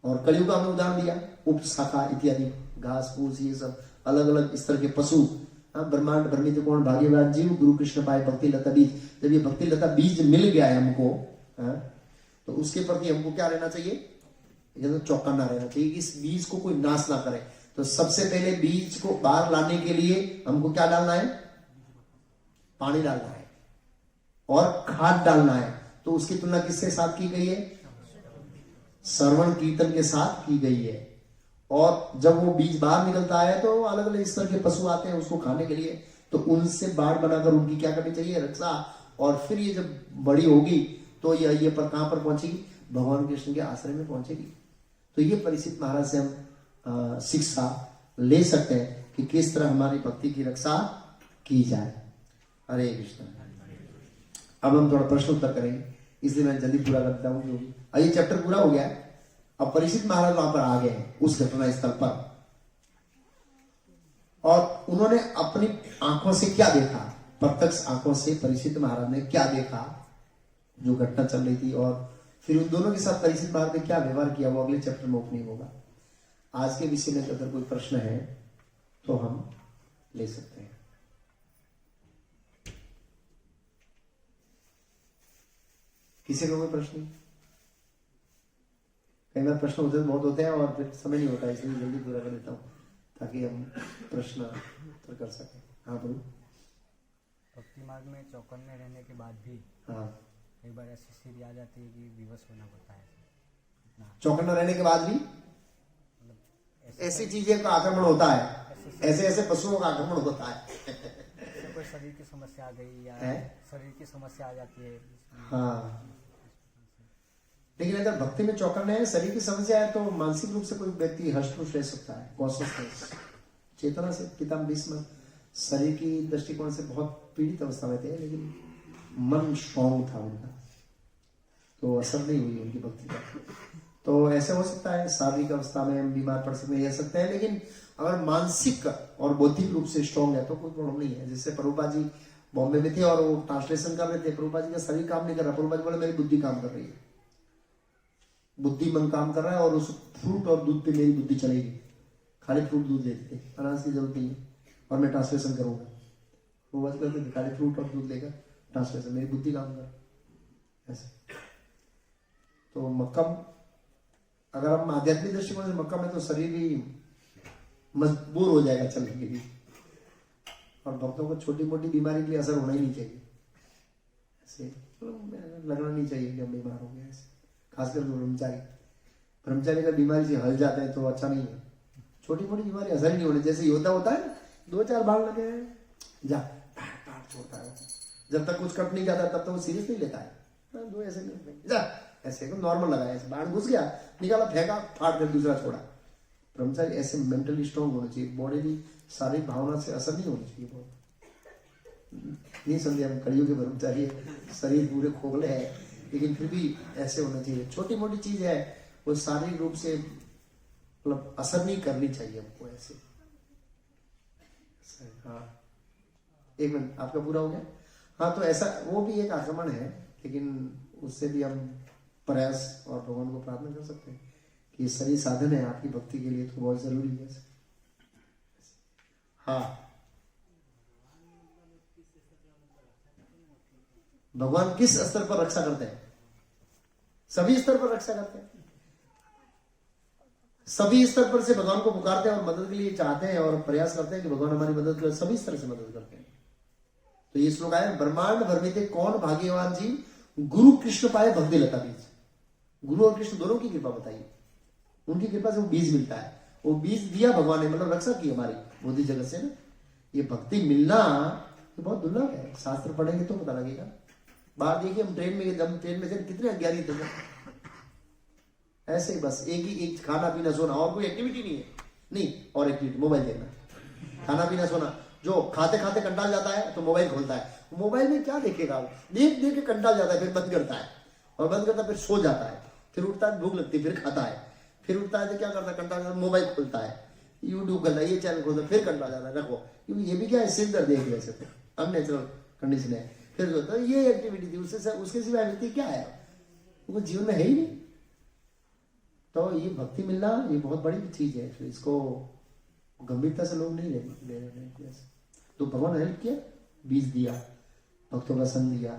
और कलयुग का हमने उदाहरण दिया, उप शाखा इत्यादि, घास फूस, ये सब अलग अलग इस तरह के पशु, ब्रह्मांड ब्रह्मित कौन भाग्यवान जीव, गुरु कृष्ण पाए भक्ति लता बीज। जब ये भक्ति लता बीज मिल गया है हमको, तो उसके प्रति हमको क्या रहना चाहिए? तो चौकन्ना रहना चाहिए कि इस बीज को कोई नाश ना करे। तो सबसे पहले बीज को बाहर लाने के लिए हमको क्या डालना है? पानी डालना है और खाद डालना है। तो उसकी तुलना किसके साथ की गई है? श्रवण कीर्तन के साथ की गई है। और जब वो बीज बाहर निकलता है तो अलग अलग इस तरह के पशु आते हैं उसको खाने के लिए, तो उनसे बाढ़ बनाकर उनकी क्या करनी चाहिए? रक्षा। और फिर ये जब बड़ी होगी तो ये पर कहां पर पहुंचेगी? भगवान कृष्ण के आश्रय में पहुंचेगी। तो ये परीक्षित महाराज से हम शिक्षा ले सकते हैं कि किस तरह हमारी भक्ति की रक्षा की जाए। हरे कृष्ण। अब हम थोड़ा प्रश्न उत्तर करेंगे, इसलिए मैं जल्दी पूरा करता हूँ क्योंकि ये चैप्टर पूरा हो गया है। अब परीक्षित महाराज वहां पर आ गए हैं उस घटना स्थल पर, और उन्होंने अपनी आंखों से क्या देखा? प्रत्यक्ष आंखों से परीक्षित महाराज ने क्या देखा जो घटना चल रही थी, और फिर उन दोनों के साथ परीक्षित महाराज ने क्या व्यवहार किया, वो अगले चैप्टर में ओपनिंग होगा। आज के विषय में अगर कोई प्रश्न है तो हम ले सकते हैं। किसी को कोई प्रश्न? कई बार प्रश्न होते बहुत होते हैं और फिर समय नहीं होता, इसलिए जल्दी पूरा कर देता हूँ ताकि हम प्रश्न उत्तर कर सकें। हाँ बोलो। भक्ति मार्ग में चौकन्ने रहने के बाद भी एक बार ऐसी स्थिति आ जाती है कि विवश होना पड़ता है। चौकन्ना रहने के बाद भी ऐसी चीजें का आक्रमण होता है, ऐसे ऐसे पशुओं का आक्रमण होता है। कोई शरीर की समस्या आ गई या शरीर की समस्या आ जाती है। हाँ, लेकिन अगर भक्ति में चौकन्ने है, शरीर की समस्या है, तो मानसिक रूप से कोई व्यक्ति हर्षपुष रह सकता है, कॉन्शियसनेस, चेतना से। पितामह भीष्म शरीर की दृष्टिकोण से बहुत पीड़ित अवस्था में थे, लेकिन मन स्ट्रॉन्ग था उनका, तो असर नहीं हुई उनकी भक्ति का। तो ऐसे हो सकता है शारीरिक अवस्था में हम बीमार पड़ सकते हैं, सकते हैं, लेकिन अगर मानसिक और बौद्धिक रूप से स्ट्रांग है तो कोई प्रॉब्लम नहीं है। जैसे प्रभुपाद जी बॉम्बे में थे और वो ट्रांसलेशन कर रहे थे, प्रभुपाद जी का शरीर काम नहीं कर रहा, प्रभुपाद जी बोले मेरी बुद्धि काम कर रही है, बुद्धि मन काम कर रहा है और उस फ्रूट और दूध पे मेरी बुद्धि चलेगी, खाली फ्रूट दूध लेते थे, अनाज की जरूरत नहीं है और मैं ट्रांसलेशन करूंगा। प्रभुपाद जी कहते थे खाली फ्रूट और दूध लेकर ट्रांसलेशन, मेरी बुद्धि काम कर ऐसे। तो मक्कम अगर हम आध्यात्मिक दृष्टिकोण से मक्कम है तो शरीर भी मजबूर हो जाएगा चलने के लिए, और भक्तों को छोटी मोटी बीमारी के लिए असर होना ही नहीं चाहिए ऐसे, लगना नहीं चाहिए कि हम बीमार हो गए ऐसे। खासकर ब्रह्मचारी का बीमारी से हल जाते हैं तो अच्छा नहीं है। छोटी मोटी बीमारी असर ही नहीं होनी, जैसे योद्धा होता है 2-4 बाढ़ लगे हैं जा छोड़ता है, जब तक कुछ कट नहीं जाता तब तक वो सीरियस नहीं लेता है। दो ऐसे जा ऐसे नॉर्मल लगा, ऐसे बाढ़ घुस गया निकाला फेंका फाड़ कर दूसरा छोड़ा। ब्रह्मचारी ऐसे मेंटली स्ट्रांग होना चाहिए, बॉडी भी शारीरिक भावना से असर नहीं होनी चाहिए बहुत। नहीं समझे हम कड़ियों के ब्रह्मचारी है, शरीर पूरे खोखले है लेकिन फिर भी ऐसे होना चाहिए। छोटी मोटी चीज है वो शारीरिक रूप से मतलब असर नहीं करनी चाहिए हमको ऐसे। हाँ 1 मिनट आपका पूरा हो गया। हाँ तो ऐसा वो भी एक आक्रमण है, लेकिन उससे भी हम प्रयास और भगवान को प्रार्थना कर सकते हैं कि ये सही साधन है आपकी भक्ति के लिए, तो बहुत जरूरी है। हाँ भगवान किस स्तर पर रक्षा करते हैं? सभी स्तर पर रक्षा करते हैं, सभी स्तर पर से भगवान को पुकारते हैं और मदद के लिए चाहते हैं और प्रयास करते हैं कि भगवान हमारी मदद करें, सभी स्तर से मदद करते हैं। तो ये श्लोक आया ब्रह्मांड भरमिते कौन भाग्यवान जी गुरु कृष्ण पाए भक्ति लता बीज। गुरु और कृष्ण दोनों की कृपा बताइए, उनकी कृपा से वो बीज मिलता है, वो बीज दिया भगवान ने, मतलब रक्षा की हमारी बुद्धि जगत से ना। ये भक्ति मिलना ये बहुत दुर्लभ है, शास्त्र पढ़ेंगे तो पता लगेगा। बाहर देखिए हम ट्रेन में, जब ट्रेन में कितने अज्ञानी थे ऐसे ही बस एक खाना पीना सोना और कोई एक्टिविटी नहीं है, नहीं और एक्टिविटी मोबाइल देखना, खाना पीना सोना। जो खाते खाते कंटाल जाता है तो मोबाइल खोलता है, मोबाइल में क्या देखेगा, देख देख के कंटाल जाता है, फिर बंद करता है और बंद करता है फिर सो जाता है, फिर उठता है भूख लगती है फिर खाता है, फिर उठता है तो क्या करता है कंटाल जाता है मोबाइल खोलता है, यूट्यूब करता है, ये चैनल खोलता है, फिर कंटाल जाता है रखो, क्योंकि ये भी क्या है सिर दर्द देख वैसे तो अननेचुरल कंडीशन है। फिर जो तो ये एक्टिविटी थी उसके सिवाय व्यक्ति क्या है, वो जीवन में है ही नहीं। तो ये भक्ति मिलना ये बहुत बड़ी चीज है, तो इसको गंभीरता से लोग नहीं ले रहे। तो भगवान हेल्प किया, बीज दिया, भक्तों का संग दिया,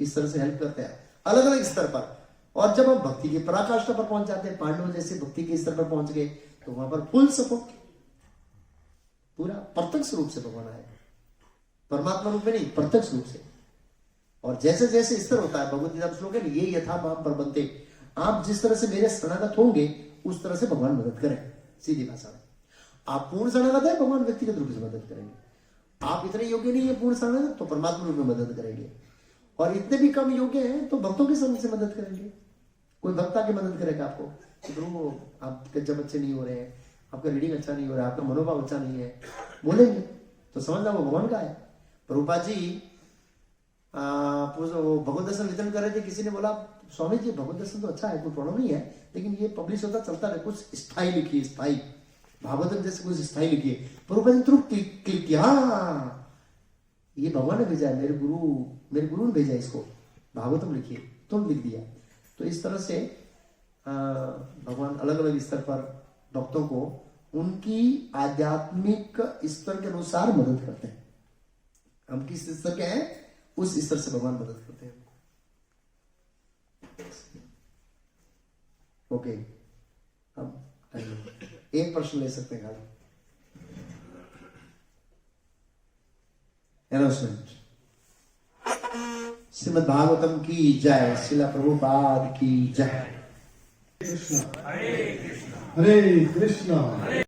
इस तरह से हेल्प करते हैं अलग अलग स्तर पर। और जब हम भक्ति की पराकाष्ठा पर पहुंच जाते हैं, पांडव जैसे भक्ति के स्तर पर पहुंच गए, तो वहां पर फुल सपोर्ट, पूरा प्रत्यक्ष रूप से भगवान आए, परमात्मा रूप में नहीं, प्रत्यक्ष रूप से। और जैसे जैसे स्तर होता है, भगवत गीता श्लोक है ये यथा माम प्रबंधते, आप जिस तरह से मेरे शरणागत होंगे उस तरह से भगवान मदद करें। सीधी भाषा में आप पूर्ण शरणागत है, भगवान व्यक्तिगत रूप से मदद करेंगे। आप इतने योग्य नहीं है पूर्ण शरणागत, तो परमात्मा रूप में मदद करेंगे। और इतने भी कम योग्य हैं तो भक्तों के संग से मदद करेंगे। कोई भक्त आके मदद करेगा आपको कि प्रभु आपके जब अच्छे नहीं हो रहे हैं, आपका रीडिंग अच्छा नहीं हो रहा है, आपका मनोभाव अच्छा नहीं है, बोलेंगे तो समझना वो भगवान का है। प्रभुपाद जी भगवत दर्शन वितरण कर रहे थे, किसी ने बोला स्वामी जी भगवत दर्शन तो अच्छा है, कोई प्रॉब्लम नहीं है, लेकिन ये पब्लिश होता चलता है, कुछ स्थायी लिखिए, स्थायी भागवतम जैसे कुछ स्थायी लिखिए। प्रभुपाद जी तुरंत क्लिक किया, ये भगवान ने भेजा है, मेरे गुरु ने भेजा इसको, भागवतम लिखिए, तुरंत लिख दिया। तो इस तरह से भगवान अलग अलग स्तर पर भक्तों को उनकी आध्यात्मिक स्तर के अनुसार मदद करते हैं। हम किस स्तर के हैं उस स्तर से भगवान मदद करते हैं। ओके, अब एक प्रश्न ले सकते हैं खाली। अनाउंसमेंट। श्रीमद् भागवतम की जय, श्रीला प्रभुपाद की जय। कृष्ण हरे कृष्ण हरे कृष्ण